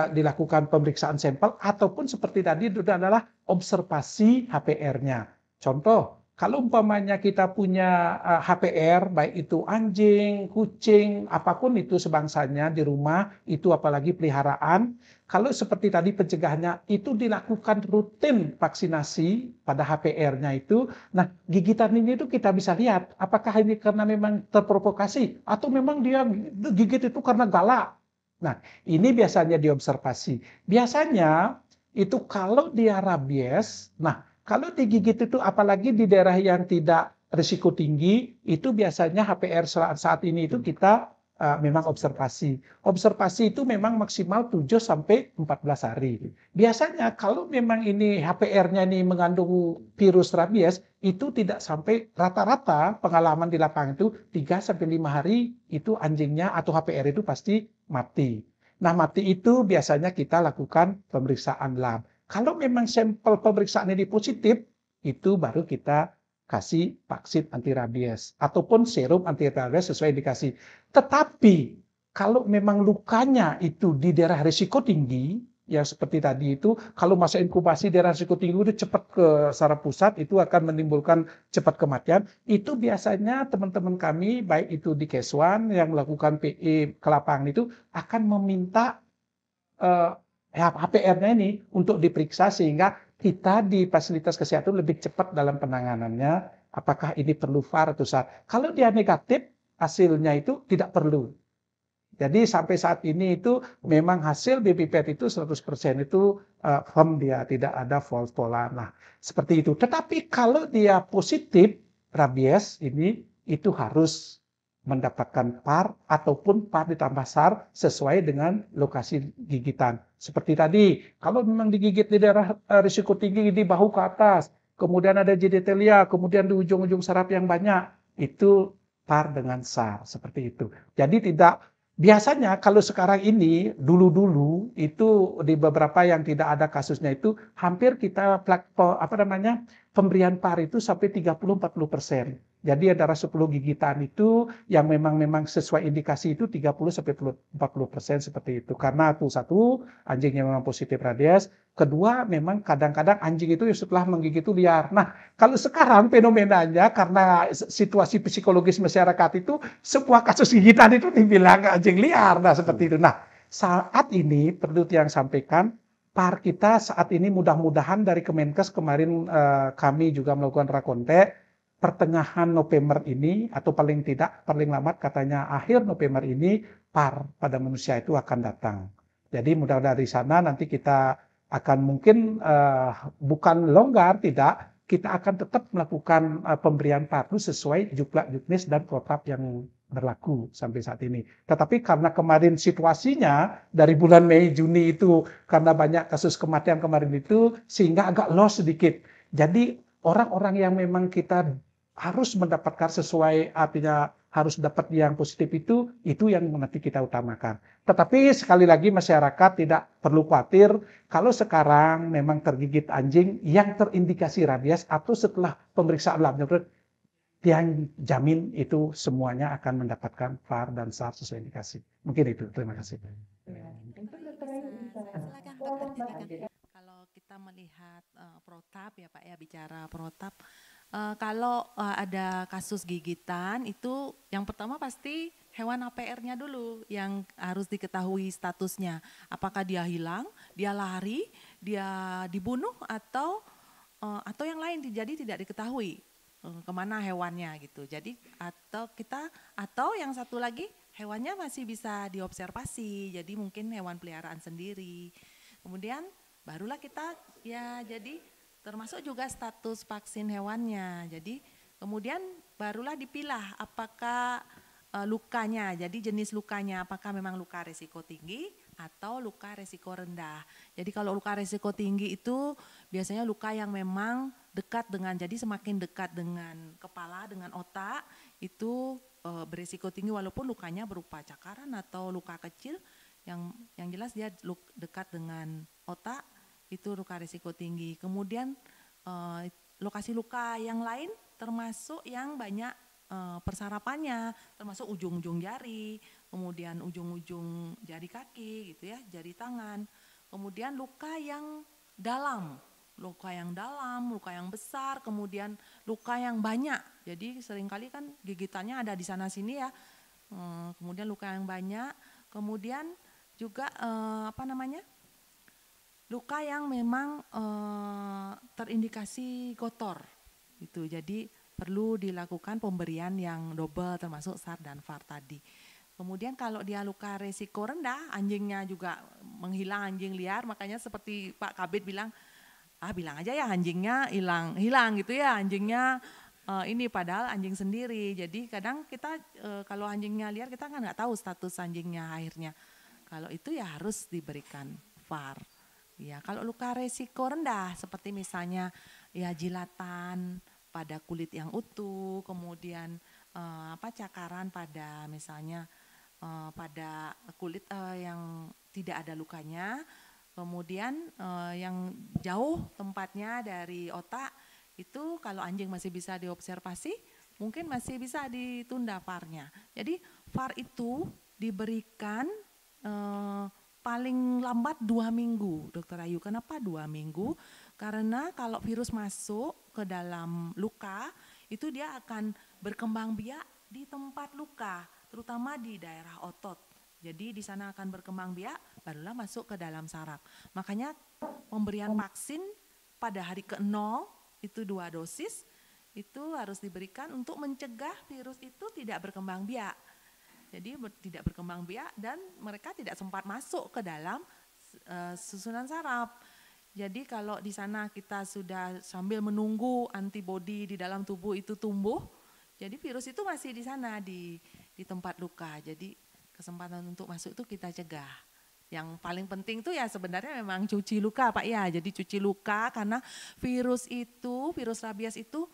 dilakukan pemeriksaan sampel ataupun seperti tadi itu adalah observasi HPR-nya. Contoh, kalau umpamanya kita punya HPR, baik itu anjing, kucing, apapun itu sebangsanya di rumah, itu apalagi peliharaan, kalau seperti tadi pencegahannya itu dilakukan rutin vaksinasi pada HPR-nya itu, nah gigitan ini itu kita bisa lihat apakah ini karena memang terprovokasi atau memang dia gigit itu karena galak. Nah, ini biasanya diobservasi. Biasanya itu kalau dia rabies, nah kalau digigit itu apalagi di daerah yang tidak risiko tinggi, itu biasanya HPR saat ini itu kita memang observasi. Observasi itu memang maksimal 7 sampai 14 hari. Biasanya kalau memang ini HPR-nya ini mengandung virus rabies, itu tidak sampai rata-rata pengalaman di lapangan itu 3 sampai 5 hari itu anjingnya atau HPR itu pasti mati. Nah, mati itu biasanya kita lakukan pemeriksaan lab. Kalau memang sampel pemeriksaan ini positif, itu baru kita kasih vaksin anti rabies ataupun serum anti rabies sesuai indikasi. Tetapi kalau memang lukanya itu di daerah risiko tinggi, yang seperti tadi itu, kalau masa inkubasi daerah risiko tinggi itu cepat ke saraf pusat, itu akan menimbulkan cepat kematian. Itu biasanya teman-teman kami, baik itu di Keswan yang melakukan PE ke lapangan itu, akan meminta HPR-nya ini untuk diperiksa sehingga kita di fasilitas kesehatan lebih cepat dalam penanganannya. Apakah ini perlu VAR atau SAR? Kalau dia negatif, hasilnya itu tidak perlu. Jadi sampai saat ini itu memang hasil BPPR itu 100% itu firm dia, tidak ada false pola. Nah, seperti itu. Tetapi kalau dia positif rabies ini itu harus mendapatkan PAR ataupun PAR ditambah SAR sesuai dengan lokasi gigitan. Seperti tadi, kalau memang digigit di daerah risiko tinggi di bahu ke atas, kemudian ada genitalia, kemudian di ujung-ujung saraf yang banyak, itu PAR dengan SAR seperti itu. Jadi tidak. Biasanya kalau sekarang ini, dulu-dulu itu di beberapa yang tidak ada kasusnya itu hampir kita pemberian PAR itu sampai 30-40%. Jadi antara 10 gigitan itu yang memang sesuai indikasi itu 30-40% seperti itu. Karena itu satu, anjingnya memang positif rabies. Kedua, memang kadang-kadang anjing itu setelah menggigit itu liar. Nah, kalau sekarang fenomenanya karena situasi psikologis masyarakat itu sebuah kasus gigitan itu dibilang anjing liar. Nah, seperti itu. Nah, saat ini perlu yang sampaikan, PAR kita saat ini mudah-mudahan dari Kemenkes kemarin kami juga melakukan rakonte pertengahan November ini atau paling tidak paling lambat katanya akhir November ini PAR pada manusia itu akan datang. Jadi mudah-mudahan dari sana nanti kita akan mungkin bukan longgar tidak, kita akan tetap melakukan pemberian PAR itu sesuai juknis dan protap yang berlaku sampai saat ini. Tetapi karena kemarin situasinya dari bulan Mei Juni itu karena banyak kasus kematian kemarin itu sehingga agak loss sedikit. Jadi orang-orang yang memang kita harus mendapatkan sesuai artinya harus dapat yang positif itu yang nanti kita utamakan. Tetapi sekali lagi masyarakat tidak perlu khawatir kalau sekarang memang tergigit anjing yang terindikasi rabies atau setelah pemeriksaan labnya yang jamin itu semuanya akan mendapatkan VAR dan SAR sesuai indikasi. Mungkin itu. Terima kasih. Silakan dokter Titika. Kalau kita melihat protap ya Pak ya, bicara protap. Kalau ada kasus gigitan itu yang pertama pasti hewan APR-nya dulu yang harus diketahui statusnya. Apakah dia hilang, dia lari, dia dibunuh atau yang lain jadi tidak diketahui kemana hewannya gitu. Jadi atau yang satu lagi hewannya masih bisa diobservasi. Jadi mungkin hewan peliharaan sendiri. Kemudian barulah kita ya jadi termasuk juga status vaksin hewannya. Jadi kemudian barulah dipilah apakah lukanya, jadi jenis lukanya apakah memang luka risiko tinggi atau luka risiko rendah. Jadi kalau luka risiko tinggi itu biasanya luka yang memang dekat dengan, jadi semakin dekat dengan kepala, dengan otak itu berisiko tinggi walaupun lukanya berupa cakaran atau luka kecil yang jelas dia dekat dengan otak. Itu luka risiko tinggi. Kemudian lokasi luka yang lain termasuk yang banyak persarapannya, termasuk ujung-ujung jari, kemudian ujung-ujung jari kaki gitu ya, jari tangan. Kemudian luka yang dalam, luka yang besar, kemudian luka yang banyak. Jadi seringkali kan gigitannya ada di sana sini ya. Kemudian luka yang banyak, kemudian juga luka yang memang terindikasi kotor gitu. Jadi perlu dilakukan pemberian yang double termasuk SAR dan VAR tadi. Kemudian kalau dia luka resiko rendah, anjingnya juga menghilang, anjing liar, makanya seperti Pak Kabid bilang aja ya anjingnya hilang gitu ya, anjingnya ini padahal anjing sendiri. Jadi kadang kita kalau anjingnya liar kita kan nggak tahu status anjingnya akhirnya. Kalau itu ya harus diberikan VAR. Ya, kalau luka resiko rendah seperti misalnya ya jilatan pada kulit yang utuh, kemudian cakaran pada misalnya pada kulit yang tidak ada lukanya, kemudian yang jauh tempatnya dari otak Itu kalau anjing masih bisa diobservasi, mungkin masih bisa ditunda VAR-nya. Jadi VAR itu diberikan paling lambat 2 minggu, Dokter Ayu. Kenapa 2 minggu? Karena kalau virus masuk ke dalam luka, itu dia akan berkembang biak di tempat luka, terutama di daerah otot. Jadi di sana akan berkembang biak, barulah masuk ke dalam saraf. Makanya pemberian vaksin pada hari ke-0, itu 2 dosis, itu harus diberikan untuk mencegah virus itu tidak berkembang biak. Jadi tidak berkembang biak dan mereka tidak sempat masuk ke dalam susunan saraf. Jadi kalau di sana kita sudah sambil menunggu antibodi di dalam tubuh itu tumbuh, jadi virus itu masih di sana di tempat luka. Jadi kesempatan untuk masuk itu kita cegah. Yang paling penting itu ya sebenarnya memang cuci luka Pak ya. Jadi cuci luka karena virus rabies itu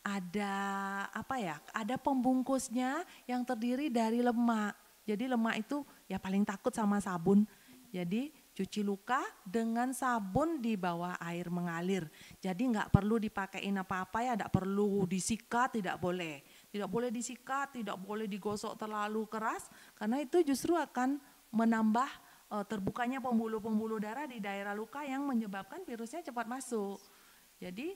ada pembungkusnya yang terdiri dari lemak. Jadi lemak itu ya paling takut sama sabun. Jadi cuci luka dengan sabun di bawah air mengalir. Jadi nggak perlu dipakein apa-apa ya, nggak perlu disikat, tidak boleh. Tidak boleh disikat, tidak boleh digosok terlalu keras karena itu justru akan menambah terbukanya pembuluh-pembuluh darah di daerah luka yang menyebabkan virusnya cepat masuk. Jadi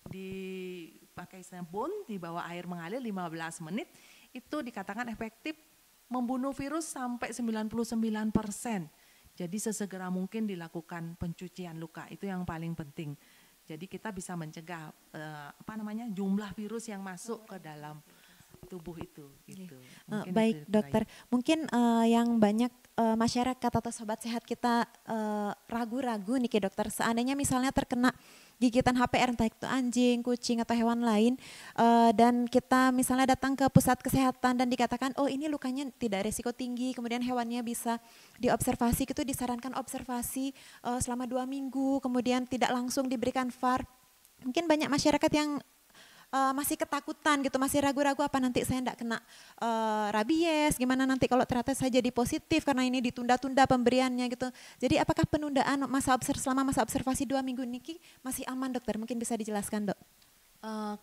dipakai sabun di bawah air mengalir 15 menit itu dikatakan efektif membunuh virus sampai 99%. Jadi sesegera mungkin dilakukan pencucian luka, itu yang paling penting. Jadi kita bisa mencegah jumlah virus yang masuk ke dalam tubuh itu. Gitu. Baik dokter, mungkin yang banyak masyarakat atau sobat sehat kita ragu-ragu nih dokter, seandainya misalnya terkena gigitan HPR entah itu anjing, kucing atau hewan lain dan kita misalnya datang ke pusat kesehatan dan dikatakan oh ini lukanya tidak resiko tinggi, kemudian hewannya bisa diobservasi, itu disarankan observasi selama 2 minggu, kemudian tidak langsung diberikan VAR. Mungkin banyak masyarakat yang masih ketakutan gitu, masih ragu-ragu apa nanti saya enggak kena rabies, gimana nanti kalau ternyata saya jadi positif karena ini ditunda-tunda pemberiannya gitu. Jadi apakah penundaan selama masa observasi 2 minggu ini masih aman dokter? Mungkin bisa dijelaskan dok.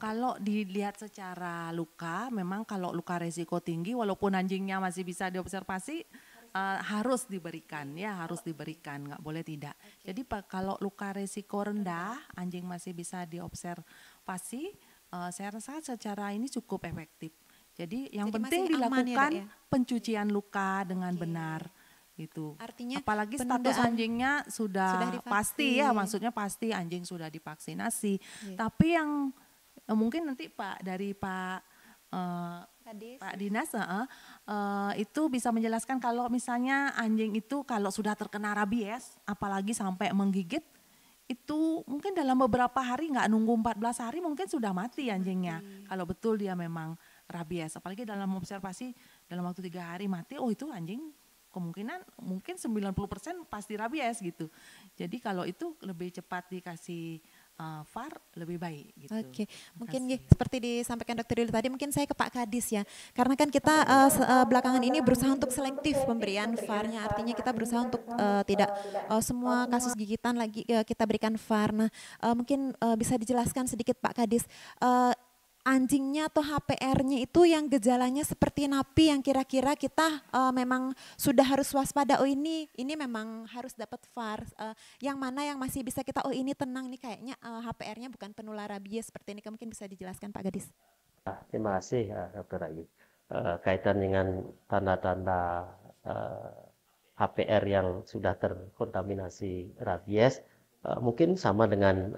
Kalau dilihat secara luka, memang kalau luka resiko tinggi walaupun anjingnya masih bisa diobservasi harus diberikan, nggak boleh tidak. Jadi kalau luka resiko rendah, anjing masih bisa diobservasi, saya rasa secara ini cukup efektif. Jadi yang penting dilakukan pencucian luka dengan benar gitu. Artinya apalagi status anjingnya sudah pasti ya, maksudnya pasti anjing sudah divaksinasi. Tapi yang mungkin nanti Pak Dinas itu bisa menjelaskan kalau misalnya anjing itu kalau sudah terkena rabies, apalagi sampai menggigit, itu mungkin dalam beberapa hari, nggak nunggu 14 hari mungkin sudah mati anjingnya. Kalau betul dia memang rabies, apalagi dalam observasi dalam waktu 3 hari mati, oh itu anjing kemungkinan mungkin 90% pasti rabies gitu. Jadi kalau itu lebih cepat dikasih VAR lebih baik gitu. Oke, mungkin seperti disampaikan Dokter Yuli tadi, mungkin saya ke Pak Kadis ya. Karena kan kita belakangan ini berusaha untuk selektif pemberian VAR-nya, artinya kita berusaha untuk tidak semua kasus gigitan lagi kita berikan VAR. Nah, mungkin bisa dijelaskan sedikit Pak Kadis, anjingnya atau HPR-nya itu yang gejalanya seperti napi yang kira-kira kita memang sudah harus waspada, oh ini memang harus dapat VAR, yang mana yang masih bisa kita oh ini tenang nih kayaknya HPR-nya bukan penular rabies seperti ini, mungkin bisa dijelaskan Pak Gadis. Terima kasih Dr. Ayu. Kaitan dengan tanda-tanda HPR yang sudah terkontaminasi rabies, mungkin sama dengan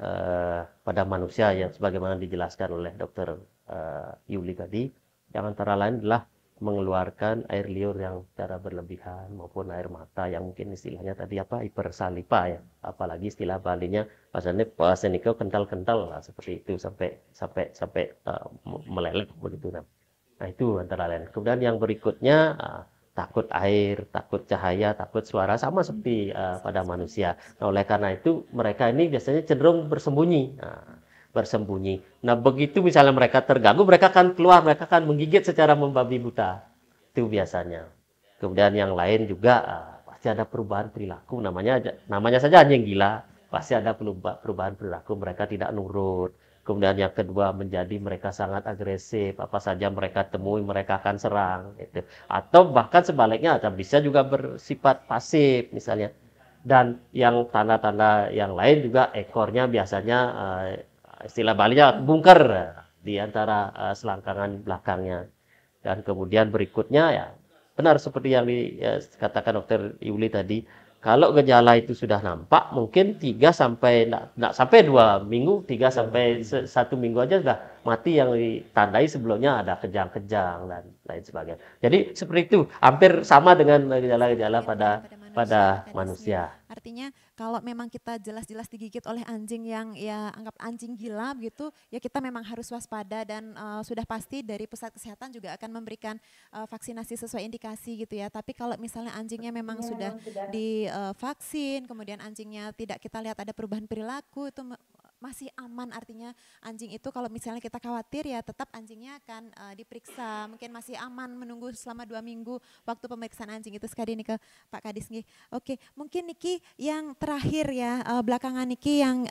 pada manusia yang sebagaimana dijelaskan oleh Dr. Yuli tadi, yang antara lain adalah mengeluarkan air liur yang secara berlebihan maupun air mata yang mungkin istilahnya tadi hipersalipa ya, apalagi istilah Balinya pasien itu kental-kental lah, seperti itu sampai meleleh begitu. Nah itu antara lain. Kemudian yang berikutnya takut air, takut cahaya, takut suara, sama seperti pada manusia. Nah, oleh karena itu mereka ini biasanya cenderung bersembunyi. Nah, begitu misalnya mereka terganggu, mereka akan keluar, mereka akan menggigit secara membabi buta. Itu biasanya. Kemudian yang lain juga pasti ada perubahan perilaku. Namanya saja anjing gila. Pasti ada perubahan perilaku. Mereka tidak nurut, Kemudian yang kedua menjadi mereka sangat agresif, apa saja mereka temui mereka akan serang gitu. Atau bahkan sebaliknya bisa juga bersifat pasif misalnya. Dan yang tanda-tanda yang lain juga ekornya biasanya istilah Balinya bungker di antara selangkangan belakangnya. Dan kemudian berikutnya ya benar seperti yang dikatakan Dokter Yuli tadi, kalau gejala itu sudah nampak, mungkin 3 sampai enggak sampai 2 minggu, 3 sampai 1 minggu aja sudah mati yang ditandai sebelumnya ada kejang-kejang dan lain sebagainya. Jadi seperti itu, hampir sama dengan gejala-gejala pada manusia. Artinya kalau memang kita jelas-jelas digigit oleh anjing yang ya anggap anjing gila gitu, ya kita memang harus waspada dan sudah pasti dari pusat kesehatan juga akan memberikan vaksinasi sesuai indikasi gitu ya. Tapi kalau misalnya anjingnya memang sudah divaksin, kemudian anjingnya tidak kita lihat ada perubahan perilaku, itu masih aman. Artinya anjing itu kalau misalnya kita khawatir ya tetap anjingnya akan diperiksa, mungkin masih aman menunggu selama 2 minggu waktu pemeriksaan anjing itu. Sekali nih ke Pak Kadis nih. Oke, mungkin Niki yang terakhir ya, belakangan Niki yang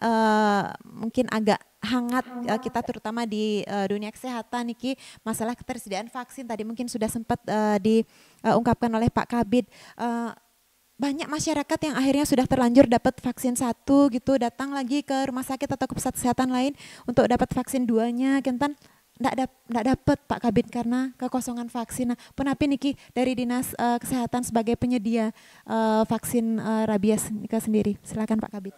mungkin agak hangat kita terutama di dunia kesehatan Niki, masalah ketersediaan vaksin tadi mungkin sudah sempat diungkapkan oleh Pak Kabid. Banyak masyarakat yang akhirnya sudah terlanjur dapat vaksin 1 gitu, datang lagi ke rumah sakit atau ke pusat kesehatan lain untuk dapat vaksin 2-nya, kentan enggak dapat Pak Kabid karena kekosongan vaksin. Nah, penapi Niki dari Dinas Kesehatan sebagai penyedia vaksin rabies Nika sendiri. Silakan Pak Kabid.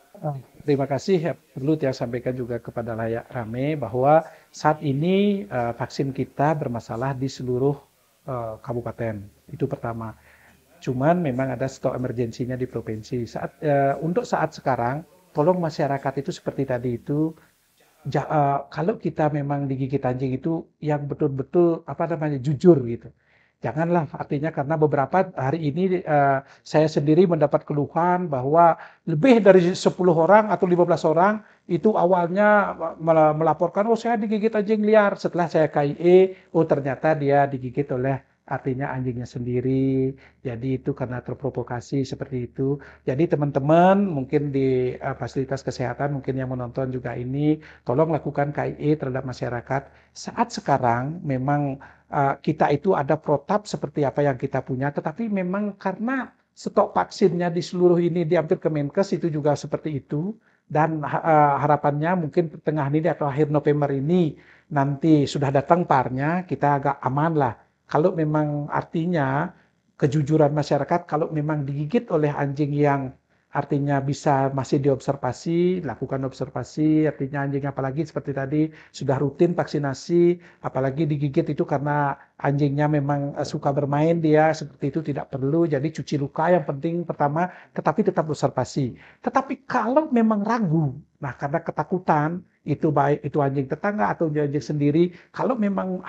Terima kasih ya, perlu saya sampaikan juga kepada layak rame bahwa saat ini vaksin kita bermasalah di seluruh kabupaten. Itu pertama. Cuman memang ada stok emergensinya di provinsi. Untuk saat sekarang, tolong masyarakat itu seperti tadi itu, kalau kita memang digigit anjing itu yang betul-betul jujur gitu. Janganlah artinya karena beberapa hari ini saya sendiri mendapat keluhan bahwa lebih dari 10 orang atau 15 orang itu awalnya melaporkan, oh saya digigit anjing liar. Setelah saya KIE, oh ternyata dia digigit oleh artinya anjingnya sendiri. Jadi itu karena terprovokasi seperti itu. Jadi teman-teman mungkin di fasilitas kesehatan mungkin yang menonton juga ini, tolong lakukan KIE terhadap masyarakat. Saat sekarang memang kita itu ada protap seperti apa yang kita punya, tetapi memang karena stok vaksinnya di seluruh ini diambil ke Menkes itu juga seperti itu. Dan harapannya mungkin tengah ini atau akhir November ini nanti sudah datang parnya, kita agak aman lah. Kalau memang artinya kejujuran masyarakat, kalau memang digigit oleh anjing yang artinya bisa masih diobservasi, lakukan observasi, artinya anjing apalagi seperti tadi sudah rutin vaksinasi, apalagi digigit itu karena anjingnya memang suka bermain dia, seperti itu tidak perlu, jadi cuci luka yang penting pertama, tetapi tetap observasi. Tetapi kalau memang ragu, nah karena ketakutan, itu baik itu anjing tetangga atau anjing sendiri, kalau memang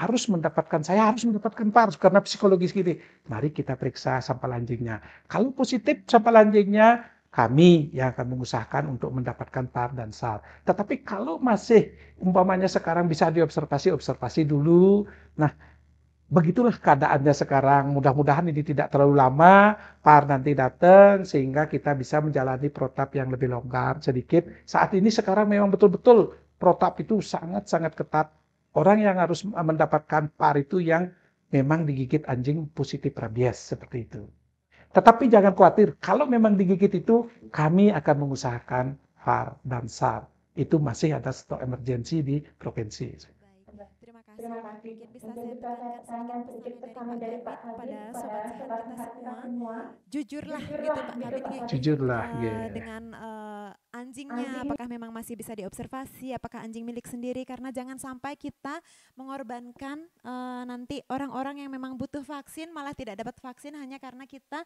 saya harus mendapatkan PAR karena psikologis gini, mari kita periksa sampel anjingnya. Kalau positif sampel anjingnya, kami yang akan mengusahakan untuk mendapatkan PAR dan SAR. Tetapi kalau masih umpamanya sekarang bisa observasi dulu. Nah, begitulah keadaannya sekarang. Mudah-mudahan ini tidak terlalu lama, PAR nanti datang sehingga kita bisa menjalani protap yang lebih longgar sedikit. Saat ini sekarang memang betul-betul protap itu sangat-sangat ketat. Orang yang harus mendapatkan PAR itu yang memang digigit anjing positif rabies seperti itu. Tetapi jangan khawatir, kalau memang digigit itu kami akan mengusahakan PAR dan SAR. Itu masih ada stok emergensi di provinsi. Terima kasih. Mungkin bisa saya tekankan sedikit pesan dari Pak Kabid kepada sobat sehat kita semua. Jujurlah gitu Pak Kabid. Jujurlah. Dengan anjingnya, apakah memang masih bisa diobservasi, apakah anjing milik sendiri, karena jangan sampai kita mengorbankan nanti orang-orang yang memang butuh vaksin malah tidak dapat vaksin hanya karena kita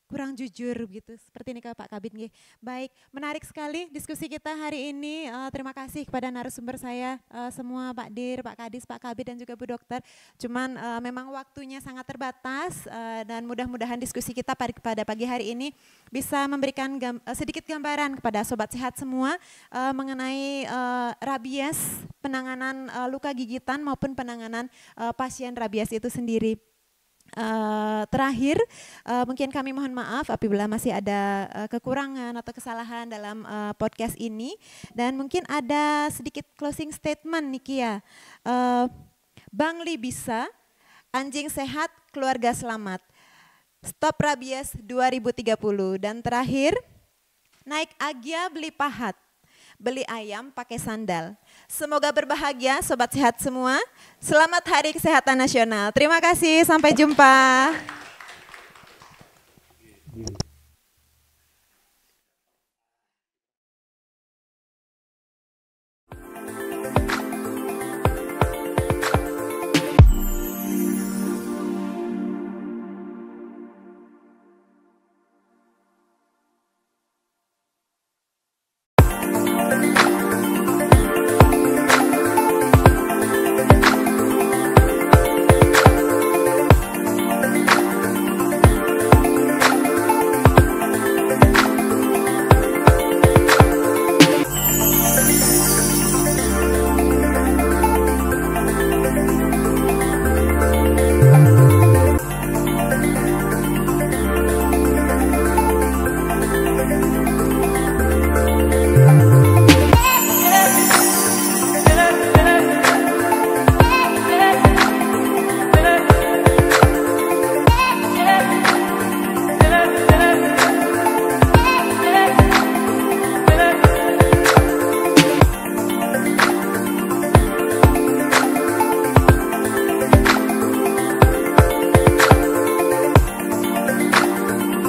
kurang jujur gitu. Seperti ini Pak Kabid. Baik, menarik sekali diskusi kita hari ini. Terima kasih kepada narasumber saya semua, Pak Dir, Pak Kadis, Pak Kabid dan juga Bu Dokter. Cuman memang waktunya sangat terbatas dan mudah-mudahan diskusi kita pada pagi hari ini bisa memberikan sedikit gambaran kepada sobat sehat semua mengenai rabies, penanganan luka gigitan maupun penanganan pasien rabies itu sendiri. terakhir, mungkin kami mohon maaf apabila masih ada kekurangan atau kesalahan dalam podcast ini, dan mungkin ada sedikit closing statement nih Kia. Bangli bisa, anjing sehat, keluarga selamat. Stop Rabies 2030. Dan terakhir, naik Agya beli pahat, beli ayam pakai sandal. Semoga berbahagia Sobat Sehat semua. Selamat Hari Kesehatan Nasional. Terima kasih, sampai jumpa.